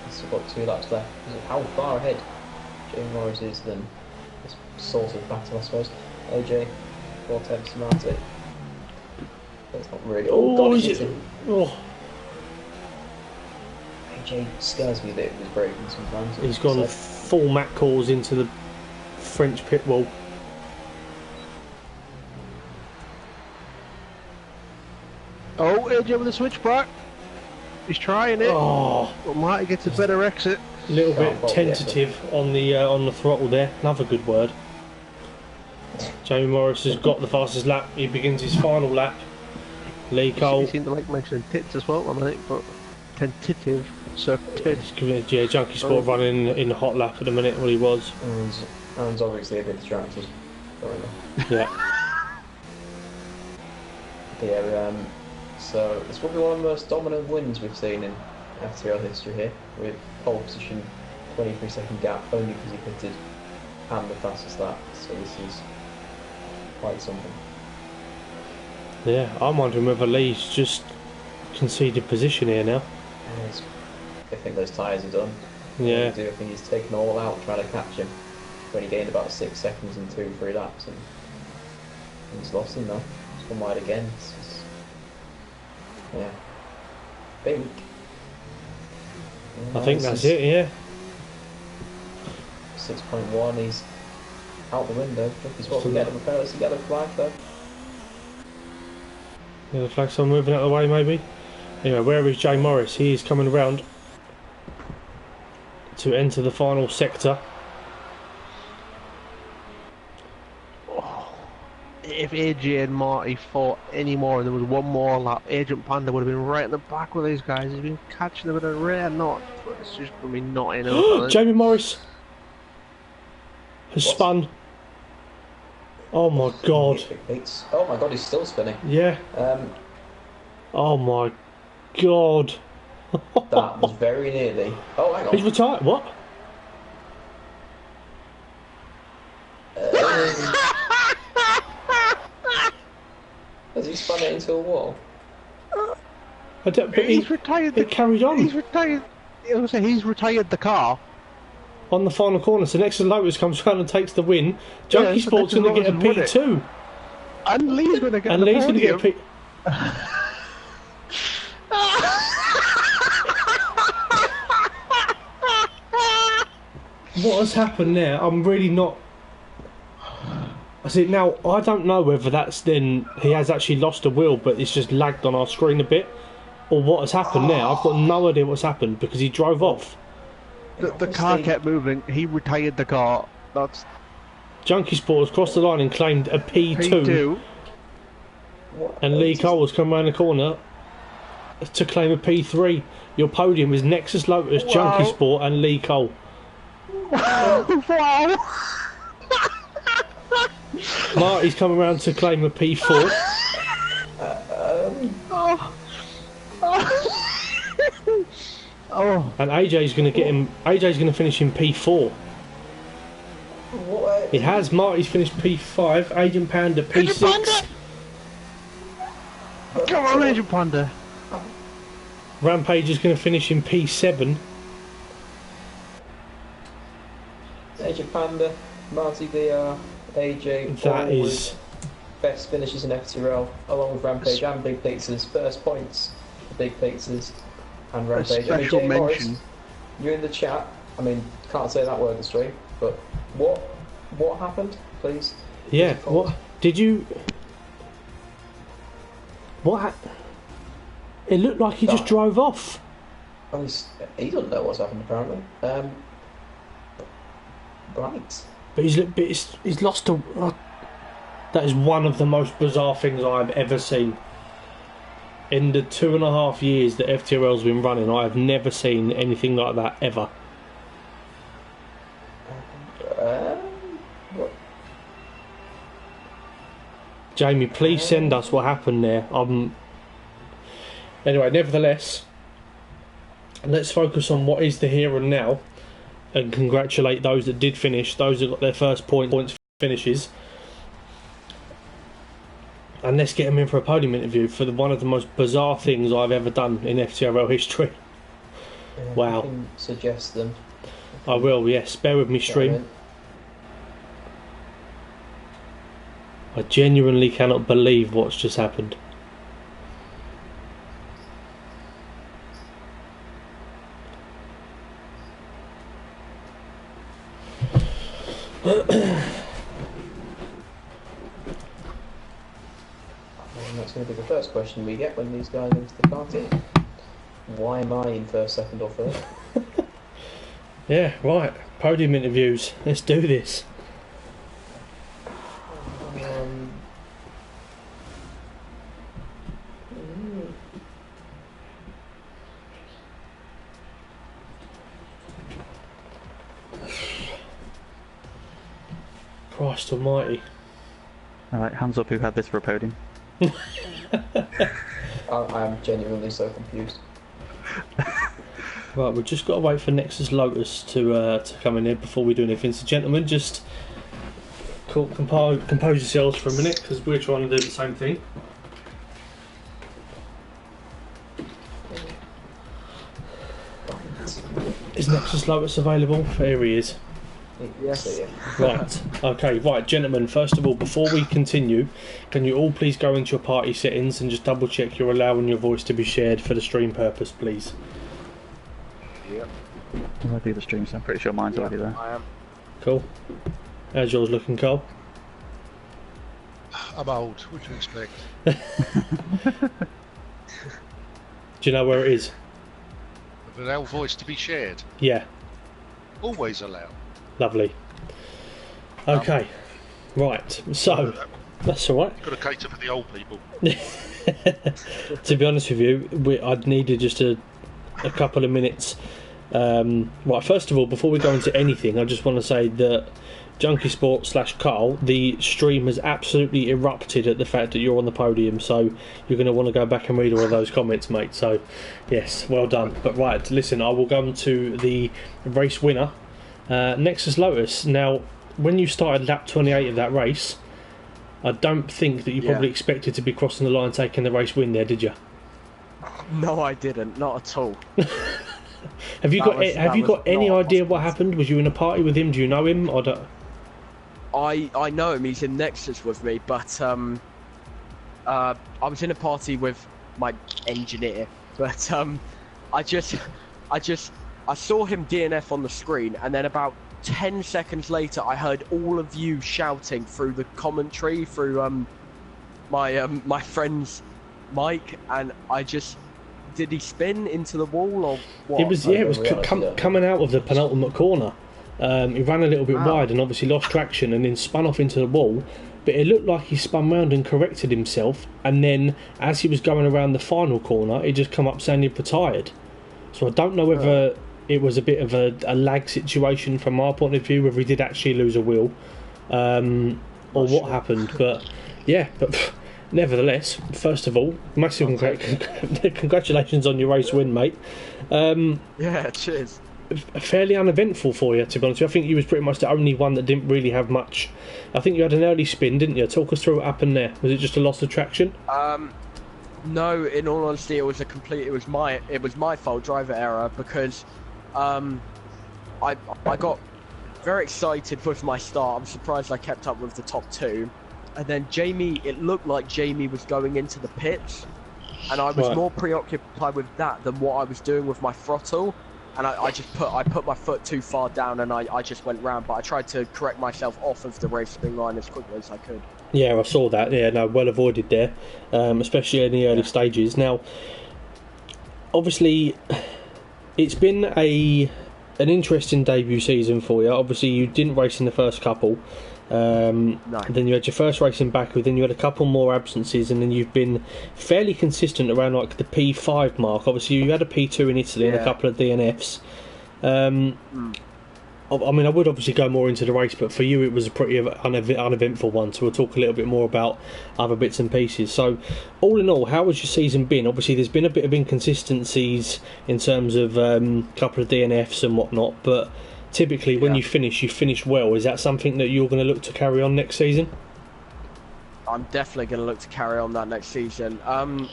Speaker 2: He's still got 2 laps left. How far ahead Jamie Morris is than this sort of battle, I suppose. AJ, 4 tenths to Marty. That's not really. Oh, God,
Speaker 1: is
Speaker 2: he's
Speaker 1: it?
Speaker 2: hitting.
Speaker 1: Oh,
Speaker 2: AJ scares me a bit with his braking sometimes.
Speaker 1: he's gone
Speaker 2: So,
Speaker 1: full Mac calls into the French pit wall.
Speaker 3: Oh, AJ with a switchback. He's trying it.
Speaker 1: Oh,
Speaker 3: But Marty gets a better exit.
Speaker 1: a little
Speaker 2: Can't
Speaker 1: bit
Speaker 2: fault the
Speaker 1: tentative on the throttle there. Another good word. Jamie Morris has got the fastest lap. He begins his final lap. Lee
Speaker 3: He
Speaker 1: Cole.
Speaker 3: seemed to like mentioning tits as well, I think, but tentative, so tits.
Speaker 1: Yeah, Junkie Sport running in the hot lap at the minute. What he was.
Speaker 2: And Aaron's obviously a bit distracted. Fair enough.
Speaker 1: Yeah.
Speaker 2: But yeah, so this will be one of the most dominant wins we've seen in FTRL history here, with pole position, 23-second gap, only because he pitted, and the fastest lap. So this is quite something.
Speaker 1: Yeah, I'm wondering whether Lee's just conceded position here now.
Speaker 2: And I think those tyres are done.
Speaker 1: Yeah.
Speaker 2: I think he's taken all out trying to catch him. When he gained about 6 seconds in 2-3 laps, and he's lost him now. He's gone wide again. Yeah. Think.
Speaker 1: I think that's it, yeah.
Speaker 2: 6.1, he's out the window. He's what we get him a penalty, get a flag though.
Speaker 1: Yeah, the flag's still moving out of the way, maybe. Anyway, where is Jay Morris? He is coming around to enter the final sector.
Speaker 3: If AJ and Marty fought any more and there was one more lap, Agent Panda would have been right at the back with these guys. He's been catching them at a rare notch, but it's just going to be not enough.
Speaker 1: Jamie Morris has
Speaker 2: What?
Speaker 1: spun. Oh my god.
Speaker 2: Oh my god, he's still spinning.
Speaker 1: Yeah. Oh my god.
Speaker 2: That was very nearly. Oh, hang
Speaker 1: He's
Speaker 2: on.
Speaker 1: retired. What?
Speaker 2: Has he spun it into a wall?
Speaker 1: I don't, but
Speaker 3: He's retired.
Speaker 1: it carried on.
Speaker 3: He's retired. I was saying he's retired the car.
Speaker 1: On the final corner. So Nexus Lotus comes round and takes the win. Junkie
Speaker 3: so
Speaker 1: Sport's
Speaker 3: Nexus
Speaker 1: going to get a
Speaker 3: Lotus won it.
Speaker 1: P2.
Speaker 3: And Lee's going to get
Speaker 1: And
Speaker 3: the
Speaker 1: Lee's going to get a
Speaker 3: podium.
Speaker 1: P. What has happened there? I'm really not. I see now. I don't know whether that's then he has actually lost a wheel, but it's just lagged on our screen a bit, or what has happened there. I've got no idea what's happened because he drove off.
Speaker 3: The car kept moving. He retired the car. That's
Speaker 1: Junkie Sport has crossed the line and claimed a P2,
Speaker 3: P2.
Speaker 2: What?
Speaker 1: and Lee Cole has come round the corner to claim a P3. Your podium is Nexus Lotus,
Speaker 3: Wow.
Speaker 1: Junkie Sport, and Lee Cole.
Speaker 3: Wow.
Speaker 1: Marty's come around to claim a P4.
Speaker 3: Oh.
Speaker 1: And AJ's going to get him. AJ's going to finish in P4.
Speaker 2: What?
Speaker 1: He has. Marty's finished P5. Agent Panda P6.
Speaker 3: Come on, Agent Panda.
Speaker 1: Rampage is going to finish in P7.
Speaker 2: Agent Panda, Marty VR, AJ.
Speaker 1: That is
Speaker 2: best finishes in FTRL, along with Rampage and Big Pizzas. First points for Big Pizzas and Rampage.
Speaker 3: A special
Speaker 2: Jay
Speaker 3: mention.
Speaker 2: Morris, you're in the chat. I mean, can't say that word on the stream, but what happened, please?
Speaker 1: yeah. What did you? What? It looked like he just drove off.
Speaker 2: Oh, he doesn't know what's happened apparently. Right.
Speaker 1: But he's lost a. That is one of the most bizarre things I've ever seen. In the 2.5 years that FTRL's been running, I have never seen anything like that ever.
Speaker 2: What?
Speaker 1: Jamie, please send us what happened there. Anyway, nevertheless, let's focus on what is the here and now, and congratulate those that did finish, those that got their first points finishes. And let's get them in for a podium interview for one of the most bizarre things I've ever done in FTRL history. Wow.
Speaker 2: You can suggest them.
Speaker 1: I will, yes. Bear with me, stream. I genuinely cannot believe what's just happened.
Speaker 2: And that's going to be the first question we get when these guys into the party. Why am I in first, second, or third?
Speaker 1: Yeah, right. Podium interviews. Let's do this. Christ almighty.
Speaker 4: Alright, hands up who had this for a podium.
Speaker 2: I'm genuinely so confused.
Speaker 1: Right, we've just got to wait for Nexus Lotus to come in here before we do anything. So, gentlemen, just compose yourselves for a minute because we're trying to do the same thing. Is Nexus Lotus available? Here he is.
Speaker 2: Yes, yeah.
Speaker 1: Right, okay, right, gentlemen, first of all, before we continue, can you all please go into your party settings and just double check you're allowing your voice to be shared for the stream purpose, please?
Speaker 4: Yep. I do the stream, so I'm pretty sure mine's already there.
Speaker 5: I am.
Speaker 1: Cool. How's yours looking, Cole?
Speaker 5: I'm old. What do you expect?
Speaker 1: Do you know where it is?
Speaker 5: Allow voice to be shared.
Speaker 1: Yeah,
Speaker 5: Always allow.
Speaker 1: lovely. Okay, right, so, that's alright.
Speaker 5: Got to cater for the old people.
Speaker 1: To be honest with you, I'd needed just a couple of minutes. Right, first of all, before we go into anything, I just want to say that Junkie Sport / Carl, the stream has absolutely erupted at the fact that you're on the podium, so you're going to want to go back and read all of those comments, mate. So, yes, well done. But right, listen, I will come to the race winner, Nexus Lotus. Now, when you started lap 28 of that race, I don't think that you probably expected to be crossing the line taking the race win there, did you?
Speaker 6: No, I didn't. Not at all.
Speaker 1: Have you got any
Speaker 6: not
Speaker 1: idea what
Speaker 6: possible.
Speaker 1: happened? Was you in a party with him? Do you know him?
Speaker 6: I know him. He's in Nexus with me, but I was in a party with my engineer, but I saw him DNF on the screen, and then about 10 seconds later, I heard all of you shouting through the commentary through my friend's mic, and did he spin into the wall or what?
Speaker 1: It was coming out of the penultimate corner. He ran a little bit wide and obviously lost traction and then spun off into the wall. But it looked like he spun round and corrected himself. And then as he was going around the final corner, he just come up saying he'd retired. So I don't know whether it was a bit of a lag situation from our point of view, whether he did actually lose a wheel. or what happened, but yeah, but nevertheless, first of all, massive congratulations on your race win, mate.
Speaker 6: Yeah, cheers.
Speaker 1: Fairly uneventful for you, to be honest with you. I think you was pretty much the only one that didn't really have much. I think you had an early spin, didn't you? Talk us through what happened there. Was it just a loss of traction?
Speaker 6: No, in all honesty, it was my fault, driver error, because I got very excited with my start. I'm surprised I kept up with the top two, and then it looked like Jamie was going into the pits, and I was more preoccupied with that than what I was doing with my throttle, and I put my foot too far down, and I just went round. But I tried to correct myself off of the racing line as quickly as I could.
Speaker 1: Yeah, I saw that. Yeah, no, well avoided there, especially in the early stages. Now, obviously, it's been an interesting debut season for you. Obviously, you didn't race in the first couple.
Speaker 6: No.
Speaker 1: Then you had your first race in Baku. Then you had a couple more absences, and then you've been fairly consistent around like the P5 mark. Obviously, you had a P2 in Italy and a couple of DNFs. I mean, I would obviously go more into the race, but for you it was a pretty uneventful one, so we'll talk a little bit more about other bits and pieces. So, all in all, how has your season been? Obviously, there's been a bit of inconsistencies in terms of a couple of DNFs and whatnot, but typically when you finish well. Is that something that you're going to look to carry on next season?
Speaker 6: I'm definitely going to look to carry on that next season. I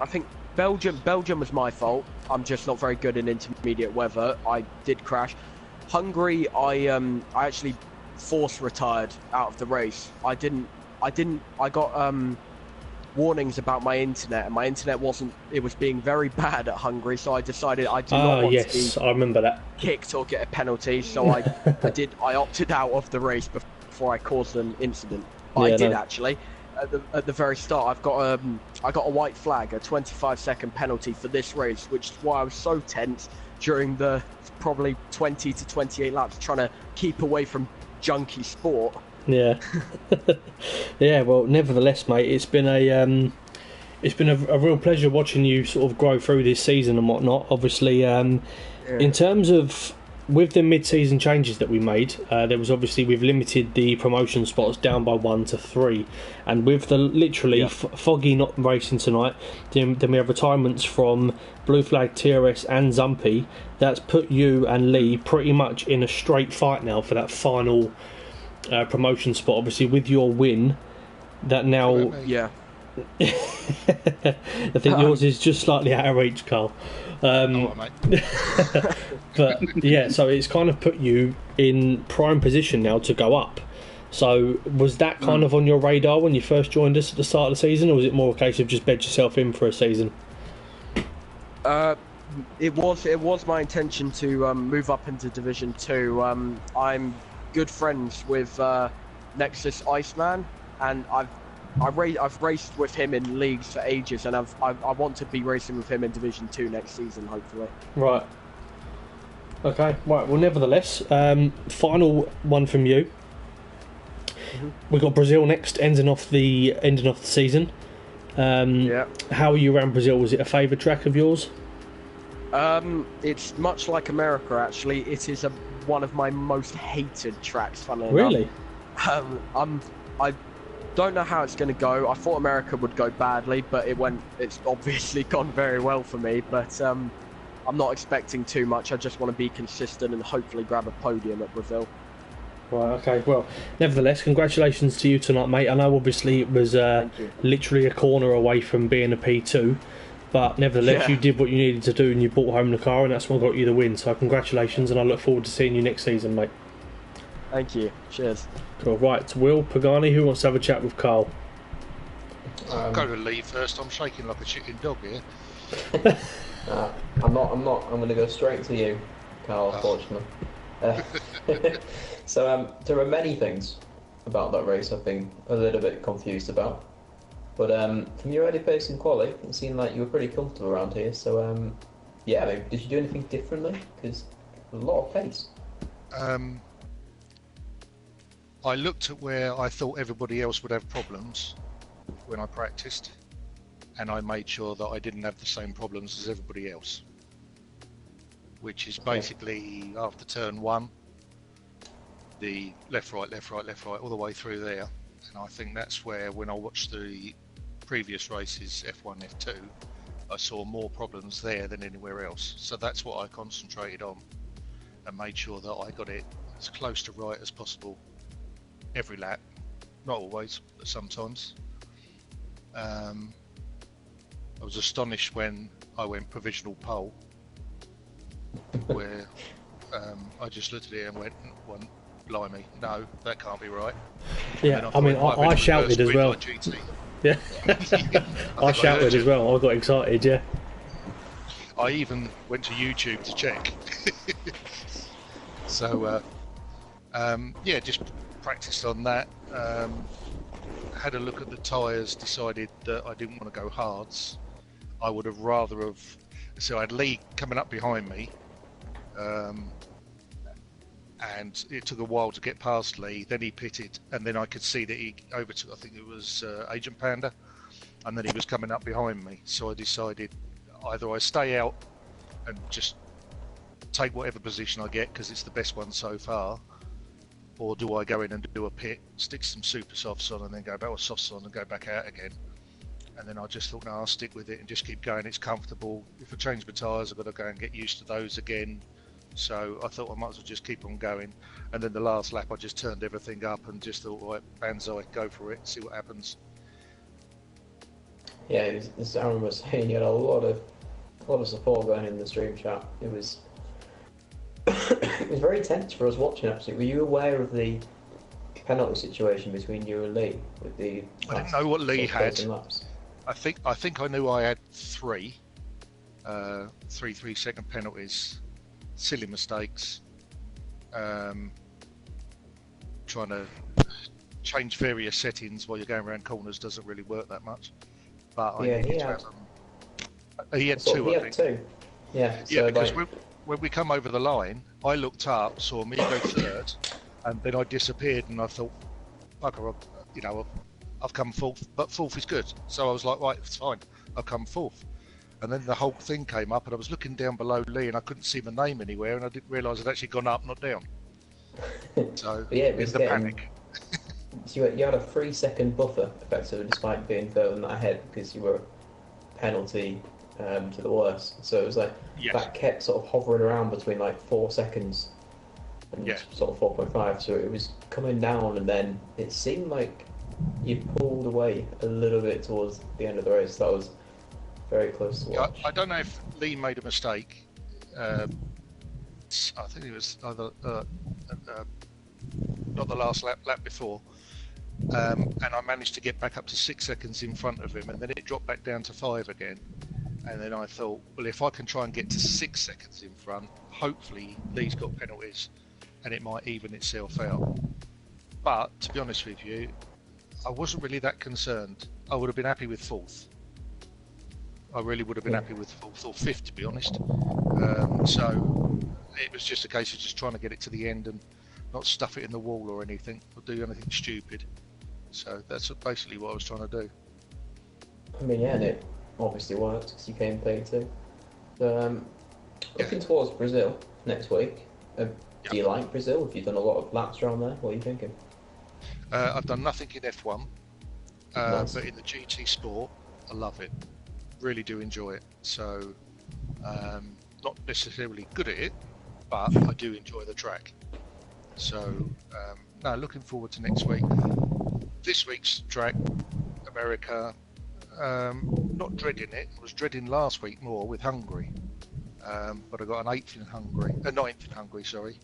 Speaker 6: think Belgium was my fault. I'm just not very good in intermediate weather. I did crash. Hungary, I actually force retired out of the race. I got warnings about my internet, and my internet was being very bad at Hungary, so I decided I did not want to be
Speaker 1: I remember that.
Speaker 6: kicked or get a penalty, so I opted out of the race before I caused an incident. But I did actually. At the very start, I got a white flag, a 25-second penalty for this race, which is why I was so tense during the probably 20 to 28 laps, trying to keep away from junky sport.
Speaker 1: Yeah, yeah. Well, nevertheless, mate, it's been a real pleasure watching you sort of grow through this season and whatnot. Obviously, in terms of with the mid-season changes that we made, there was obviously we've limited the promotion spots down by 1 to 3, and with the Foggy not racing tonight, then we have retirements from Blue Flag, TRS and Zumpy. That's put you and Lee pretty much in a straight fight now for that final promotion spot. Obviously, with your win, that now I think yours is just slightly out of reach, Carl.
Speaker 5: Mate.
Speaker 1: But yeah, so it's kind of put you in prime position now to go up. So was that kind of on your radar when you first joined us at the start of the season, or was it more a case of just bed yourself in for a season?
Speaker 6: It was my intention to move up into Division 2. I'm good friends with Nexus Iceman, and I've raced with him in leagues for ages, and I want to be racing with him in Division 2 next season, hopefully.
Speaker 1: Right. Okay. Right. Well, nevertheless, final one from you. We've got Brazil next, ending off the season. How are you around Brazil? Was it a favourite track of yours?
Speaker 6: It's much like America, actually. It is one of my most hated tracks, funnily enough.
Speaker 1: Really?
Speaker 6: I don't know how it's going to go. I thought America would go badly, but it's obviously gone very well for me. But I'm not expecting too much. I just want to be consistent and hopefully grab a podium at Brazil.
Speaker 1: Right, okay. Well, nevertheless, congratulations to you tonight, mate. I know obviously it was literally a corner away from being a P2, but nevertheless you did what you needed to do and you brought home the car, and that's what got you the win. So congratulations, and I look forward to seeing you next season, mate.
Speaker 6: Thank you. Cheers.
Speaker 1: Cool. Right, Will Pagani, who wants to have a chat with Carl?
Speaker 5: I'll go to Lee first. I'm shaking like a chicken dog here.
Speaker 2: I'm not. I'm going to go straight to you, Carl. Unfortunately. So there are many things about that race I've been a little bit confused about. But from your early pace in quali, it seemed like you were pretty comfortable around here. So I mean, did you do anything differently? Because a lot of pace.
Speaker 5: I looked at where I thought everybody else would have problems when I practiced, and I made sure that I didn't have the same problems as everybody else, which is basically after turn 1 the left, right, left, right, left, right, all the way through there. And I think that's where, when I watched the previous races, F1, F2, I saw more problems there than anywhere else. So that's what I concentrated on and made sure that I got it as close to right as possible every lap. Not always, but sometimes. I was astonished when I went provisional pole, where I just looked at it and went, blimey, no, that can't be right.
Speaker 1: Yeah, I mean, I shouted as well. Yeah, I shouted as well. I got excited. Yeah.
Speaker 5: I even went to YouTube to check. So, yeah, just practiced on that. Had a look at the tyres, decided that I didn't want to go hards. I would have rather have. So I had Lee coming up behind me. And it took a while to get past Lee. Then he pitted, and then I could see that he overtook. I think it was Agent Panda, and then he was coming up behind me. So I decided either I stay out and just take whatever position I get because it's the best one so far, or do I go in and do a pit, stick some super softs on, and then go back, or softs on, and go back out again? And then I just thought, no, I'll stick with it and just keep going. It's comfortable. If I change my tyres, I've got to go and get used to those again. So I thought I might as well just keep on going. And then the last lap, I just turned everything up and just thought, right, banzai, go for it, see what happens.
Speaker 2: Yeah, as Aaron was saying, you had a lot of support going in the stream chat. It was it was very tense for us watching. Actually, were you aware of the penalty situation between you and Lee with the?
Speaker 5: I didn't know what Lee had.
Speaker 2: Laps?
Speaker 5: I think I knew I had three 3-second penalties. Silly mistakes, trying to change various settings while you're going around corners doesn't really work that much. But I needed to have them. He had two, I think.
Speaker 2: Two. Yeah.
Speaker 5: Yeah, because when we come over the line, I looked up, saw me go third, and then I disappeared, and I thought, bugger, I've come fourth, but fourth is good. So I was like, right, it's fine, I've come fourth. And then the whole thing came up, and I was looking down below Lee, and I couldn't see my name anywhere, and I didn't realise I'd actually gone up, not down. So
Speaker 2: yeah, it was
Speaker 5: the panic.
Speaker 2: So you had a 3-second buffer, effectively, despite being further than that ahead, because you were penalty to the worst. So it was like that kept sort of hovering around between like 4 seconds and sort of 4.5. So it was coming down, and then it seemed like you pulled away a little bit towards the end of the race. That was very close to watch.
Speaker 5: I don't know if Lee made a mistake. I think it was either not the last lap before, and I managed to get back up to 6 seconds in front of him, and then it dropped back down to 5 again. And then I thought, well, if I can try and get to 6 seconds in front, hopefully Lee's got penalties, and it might even itself out. But to be honest with you, I wasn't really that concerned. I would have been happy with fourth. I really would have been happy with fourth or fifth, to be honest. So it was just a case of just trying to get it to the end and not stuff it in the wall or anything, or do anything stupid. So that's basically what I was trying to do.
Speaker 2: I mean, yeah, and it obviously worked because you came P2. Looking towards Brazil next week, do you like Brazil? Have you done a lot of laps around there? What are you thinking?
Speaker 5: I've done nothing in F1,
Speaker 2: Nice.
Speaker 5: but in the GT Sport, I love it. Really do enjoy it. So, not necessarily good at it, but I do enjoy the track. So, no, looking forward to next week. This week's track, America, not dreading it. I was dreading last week more with Hungary, but I got an 8th in Hungary, a 9th in Hungary, sorry.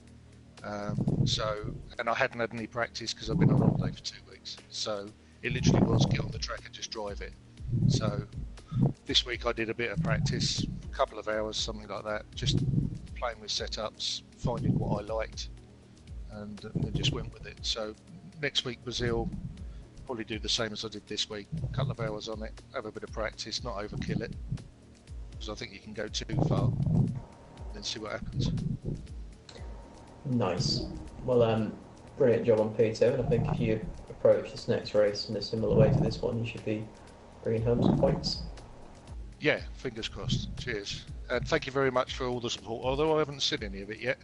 Speaker 5: So, and I hadn't had any practice because I've been on holiday for 2 weeks. So it literally was get on the track and just drive it. So this week I did a bit of practice, a couple of hours, something like that, just playing with setups, finding what I liked, and just went with it. So next week Brazil, probably do the same as I did this week, a couple of hours on it, have a bit of practice, not overkill it, because I think you can go too far, then see what happens.
Speaker 2: Nice. Well, brilliant job on P2, and I think if you approach this next race in a similar way to this one, you should be bringing home some points.
Speaker 5: Yeah, fingers crossed. Cheers. And thank you very much for all the support, although I haven't seen any of it yet.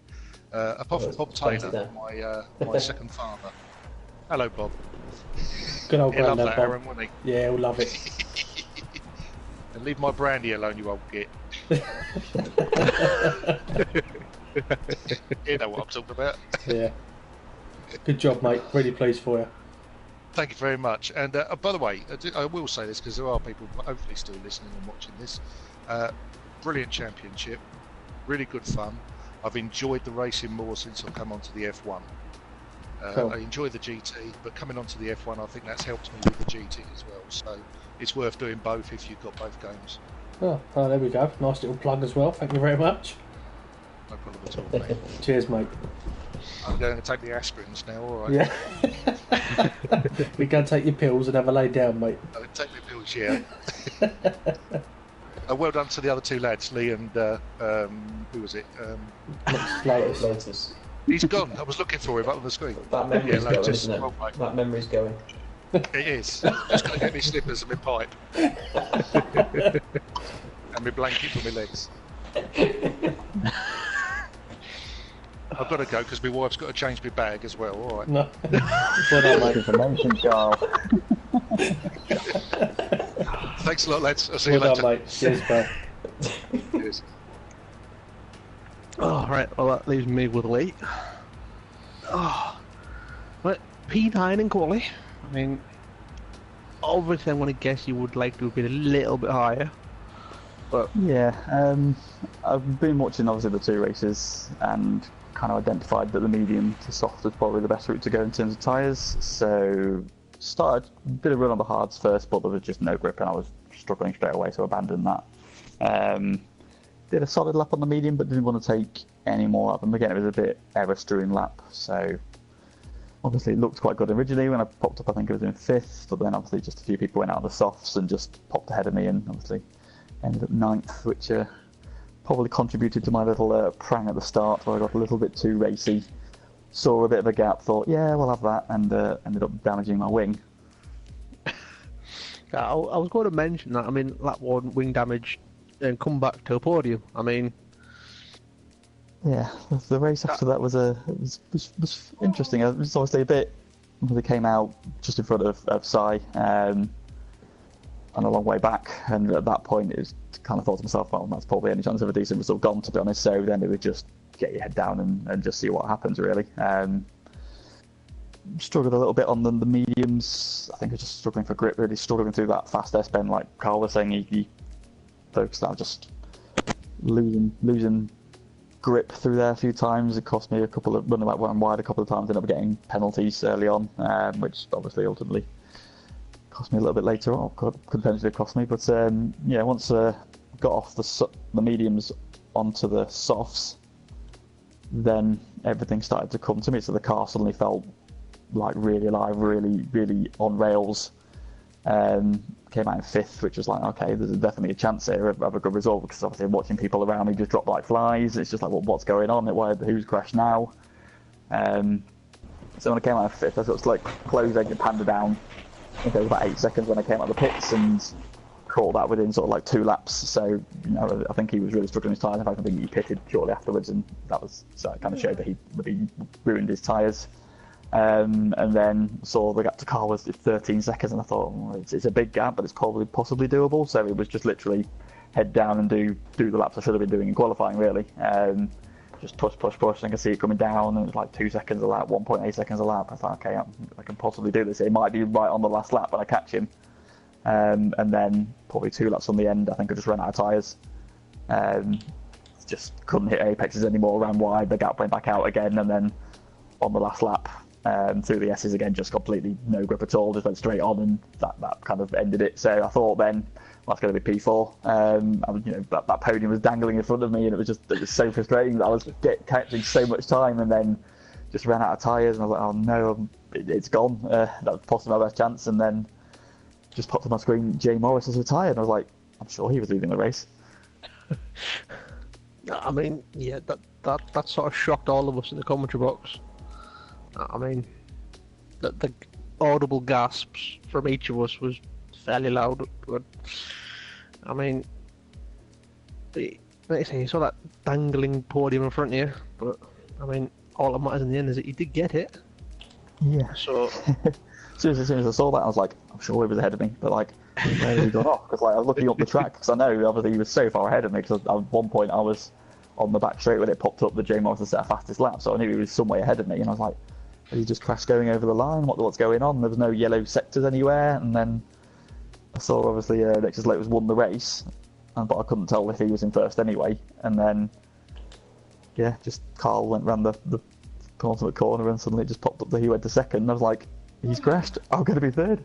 Speaker 5: Apart from
Speaker 2: there's
Speaker 5: Bob
Speaker 2: plenty
Speaker 5: Taylor, my second father. Hello, Bob.
Speaker 1: Good old
Speaker 5: He'll love
Speaker 1: granddad
Speaker 5: that,
Speaker 1: Bob.
Speaker 5: Aaron, won't he?
Speaker 1: Yeah, he'll love it.
Speaker 5: And leave my brandy alone, you old git. You know what I'm talking about.
Speaker 1: Yeah. Good job, mate. Really pleased for you.
Speaker 5: Thank you very much. And by the way, I will say this because there are people hopefully still listening and watching this. Brilliant championship, really good fun. I've enjoyed the racing more since I've come onto the F1.
Speaker 1: Cool.
Speaker 5: I enjoy the GT, but coming onto the F1, I think that's helped me with the GT as well. So it's worth doing both if you've got both games.
Speaker 1: Oh, there we go. Nice little plug as well. Thank you very much.
Speaker 5: No problem at all, mate.
Speaker 1: Cheers, mate.
Speaker 5: I'm going to take the aspirins now, all right?
Speaker 1: Yeah. We go take your pills and have a lay down, mate.
Speaker 5: Take the pills, yeah. Well done to the other two lads, Lee and who was it?
Speaker 2: Lotus.
Speaker 5: He's gone. I was looking for him up on the screen.
Speaker 2: That memory's going,
Speaker 5: Lotus.
Speaker 2: isn't it?
Speaker 5: Well, mate.
Speaker 2: That memory's going.
Speaker 5: It is. Just going to get me slippers and my pipe. And my blanket for my legs. I've got to go because my wife's got to change my bag as well. All right.
Speaker 1: No. Well done, mate.
Speaker 4: Information, Charles.
Speaker 5: Thanks a lot, lads. I'll see you
Speaker 1: Well
Speaker 5: later.
Speaker 1: done, mate. Cheers, pal.
Speaker 5: Cheers.
Speaker 3: Oh, right, well, that leaves me with Lee. Oh, but P9 in quali. I mean, obviously, I'm going to guess you would like to have been a little bit higher. But
Speaker 4: Yeah, I've been watching obviously the two races and kind of identified that the medium to soft was probably the best route to go in terms of tyres. So did a run on the hards first, but there was just no grip and I was struggling straight away, so I abandoned that. Did a solid lap on the medium, but didn't want to take any more of them. Again, it was a bit error-strewing lap, so obviously it looked quite good originally when I popped up. I think it was in 5th, but then obviously just a few people went out of the softs and just popped ahead of me, and obviously ended up 9th, which probably contributed to my little prang at the start, where I got a little bit too racy. Saw a bit of a gap, thought, yeah, we'll have that, and ended up damaging my wing.
Speaker 3: I was going to mention that. I mean, lap 1 wing damage and come back to a podium. I mean,
Speaker 4: Yeah, the race after that was interesting. It was obviously a bit. They came out just in front of Sai, and a long way back. And at that point, it was kind of thought to myself, well, that's probably any chance of a decent result gone, to be honest. So then it would just get your head down and just see what happens, really. Struggled a little bit on the mediums. I think I was just struggling for grip, really struggling through that fast S-bend. Like Carl was saying, he focused on just losing grip through there a few times. It cost me a couple of running back one wide a couple of times. Ended up getting penalties early on, which obviously ultimately cost me a little bit later on. Could potentially have cost me, but yeah, once got off the mediums onto the softs, then everything started to come to me. So the car suddenly felt like really alive, really on rails. Came out in 5th, which was like, okay, there's definitely a chance here of a good result, because obviously watching people around me just drop like flies, it's just like, well, what's going on? Who's crashed now? So when I came out of 5th, I sort of like closed edge and panned down. I think there was about 8 seconds when I came out of the pits and caught that within sort of like 2 laps. So, you know, I think he was really struggling with his tyres. In fact, I think he pitted shortly afterwards, and that kind of showed that he ruined his tyres. And then saw the gap to Carl was 13 seconds, and I thought, well, it's a big gap, but it's possibly doable. So it was just literally head down and do the laps I should have been doing in qualifying, really. Just push, and I can see it coming down, and it was like 2 seconds a lap, 1.8 seconds a lap. I thought, okay, I can possibly do this. It might be right on the last lap when I catch him. And then probably 2 laps on the end, I think I just ran out of tyres. Just couldn't hit apexes anymore, ran wide, the gap went back out again, and then on the last lap, through the S's again, just completely no grip at all, just went straight on, and that kind of ended it. So I thought then, well, that's going to be P4. That podium was dangling in front of me, and it was so frustrating that I was catching so much time, and then just ran out of tyres, and I was like, oh no, it's gone. That was possibly my best chance, and then just popped on my screen, Jay Morris has retired, and I was like, I'm sure he was leading the race.
Speaker 3: I mean, yeah, that sort of shocked all of us in the commentary box. I mean, the audible gasps from each of us was fairly loud, but I mean, like you say, you saw that dangling podium in front of you, but I mean, all that matters in the end is that you did get it.
Speaker 4: Yeah.
Speaker 3: So,
Speaker 4: As soon as I saw that, I was like, I'm sure he was ahead of me, but like, where had he gone off? Because like, I was looking up the track, because I know obviously he was so far ahead of me, because at one point I was on the back straight when it popped up that Jay Morrison set a fastest lap, so I knew he was some way ahead of me, and I was like, had he just crashed going over the line? What's going on? There was no yellow sectors anywhere, and then I saw obviously Nexus Lotus won the race, but I couldn't tell if he was in first anyway, and then, yeah, just Carl ran the penultimate corner, and suddenly it just popped up that he went to second, and I was like, he's crashed, I'm going to be third.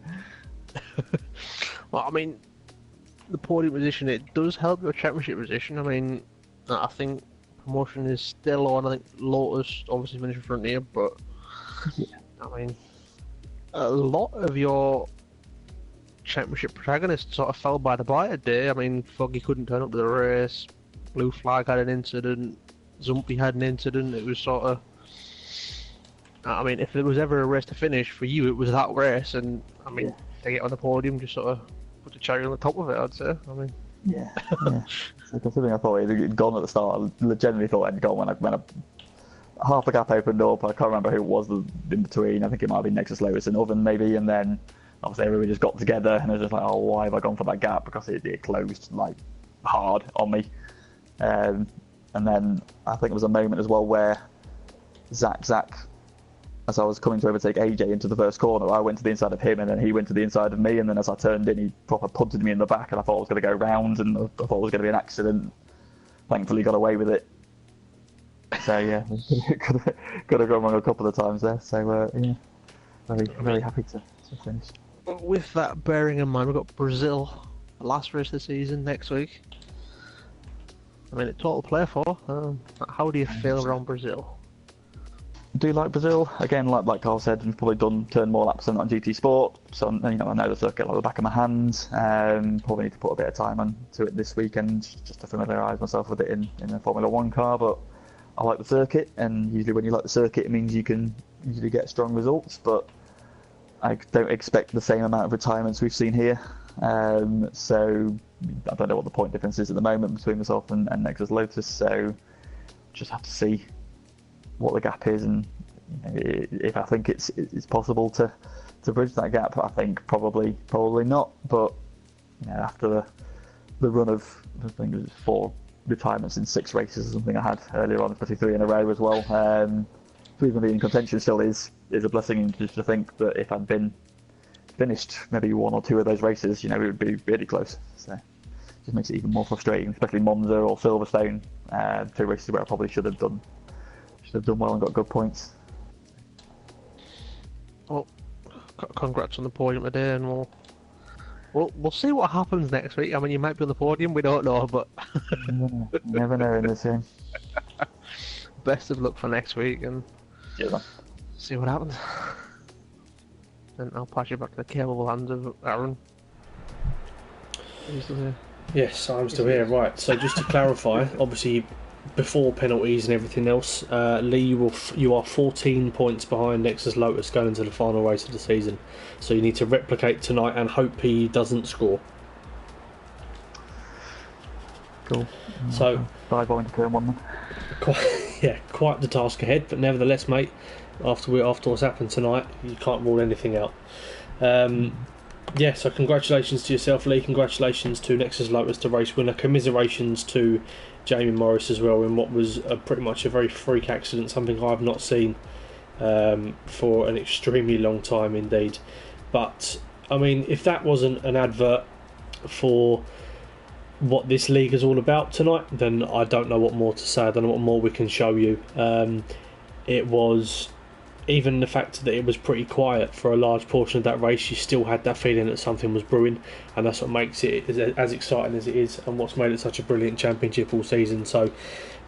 Speaker 3: well, I mean, the podium position, it does help your championship position. I mean, I think promotion is still on. I think Lotus obviously finished in front here, but I mean, a lot of your championship protagonists sort of fell by the by today. I mean, Foggy couldn't turn up to the race, Blue Flag had an incident, Zumpy had an incident. It was sort of, I mean, if there was ever a race to finish for you, it was that race, and I mean, to get on the podium, just sort of put the cherry on the top of it, I'd say. I mean,
Speaker 4: yeah. So considering I thought he'd gone at the start, I legitimately thought he'd gone when I half a gap opened up. I can't remember who it was in between. I think it might have been Nexus Lotus and Oven maybe, and then obviously everybody just got together, and I was just like, oh, why have I gone for that gap? Because it closed like hard on me. And then I think there was a moment as well where Zach, as I was coming to overtake AJ into the first corner, I went to the inside of him, and then he went to the inside of me, and then as I turned in, he proper punted me in the back, and I thought I was going to go round, and I thought it was going to be an accident. Thankfully, got away with it. So yeah, could have gone wrong a couple of times there. So yeah, very happy to finish.
Speaker 3: With that bearing in mind, we've got Brazil, the last race of the season next week. I mean, it's total play for. How do you feel around Brazil?
Speaker 4: I do like Brazil. Again, like Carl said, we've probably turned more laps than on GT Sport. So I know the circuit like the back of my hand. Probably need to put a bit of time onto it this weekend just to familiarise myself with it in a Formula One car. But I like the circuit, and usually when you like the circuit, it means you can usually get strong results. But I don't expect the same amount of retirements we've seen here. So I don't know what the point difference is at the moment between myself and Nexus Lotus. So just have to see what the gap is, and if I think it's possible to bridge that gap. I think probably not. But after the run of, I think it was 4 retirements in 6 races or something I had earlier on, 23 in a row as well. To even be in contention still is a blessing. Just to think that if I'd been finished maybe 1 or 2 of those races, it would be really close. So it just makes it even more frustrating, especially Monza or Silverstone, 2 races where I probably should have done well and got good points.
Speaker 3: Well, congrats on the podium today, and we'll see what happens next week. I mean, you might be on the podium, we don't know, but
Speaker 4: never know in this game.
Speaker 3: Best of luck for next week, and see what happens. And I'll pass you back to the capable hands of Aaron. Are you still here?
Speaker 1: Yes, I'm still here. Right, so just to clarify, obviously before penalties and everything else, Lee, you are 14 points behind Nexus Lotus going into the final race of the season. So you need to replicate tonight and hope he doesn't score.
Speaker 4: Cool.
Speaker 1: So
Speaker 4: 5 points turn 1.
Speaker 1: Quite the task ahead, but nevertheless, mate, after what's happened tonight, you can't rule anything out. So congratulations to yourself, Lee. Congratulations to Nexus Lotus, the race winner. Commiserations to Jamie Morris as well in what was pretty much a very freak accident, something I've not seen for an extremely long time indeed. But I mean, if that wasn't an advert for what this league is all about tonight, then I don't know what more to say. I don't know what more we can show you. It was, even the fact that it was pretty quiet for a large portion of that race, you still had that feeling that something was brewing, and that's what makes it as exciting as it is, and what's made it such a brilliant championship all season. So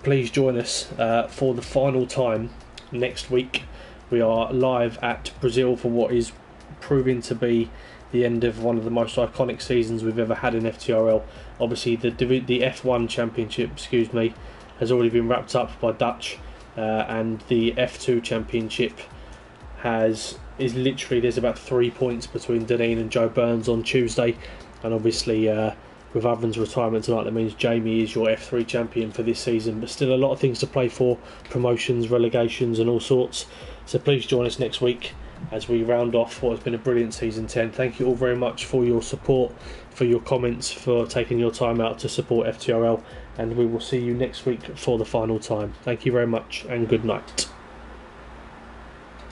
Speaker 1: please join us for the final time next week. We are live at Brazil for what is proving to be the end of one of the most iconic seasons we've ever had in FTRL. Obviously the F1 championship, has already been wrapped up by Dutch, and the F2 championship is literally, there's about 3 points between Deneen and Joe Burns on Tuesday, and obviously with Oven's retirement tonight, that means Jamie is your F3 champion for this season, but still a lot of things to play for, promotions, relegations and all sorts. So please join us next week as we round off what has been a brilliant season 10. Thank you all very much for your support, for your comments, for taking your time out to support FTRL, and we will see you next week for the final time. Thank you very much and good night.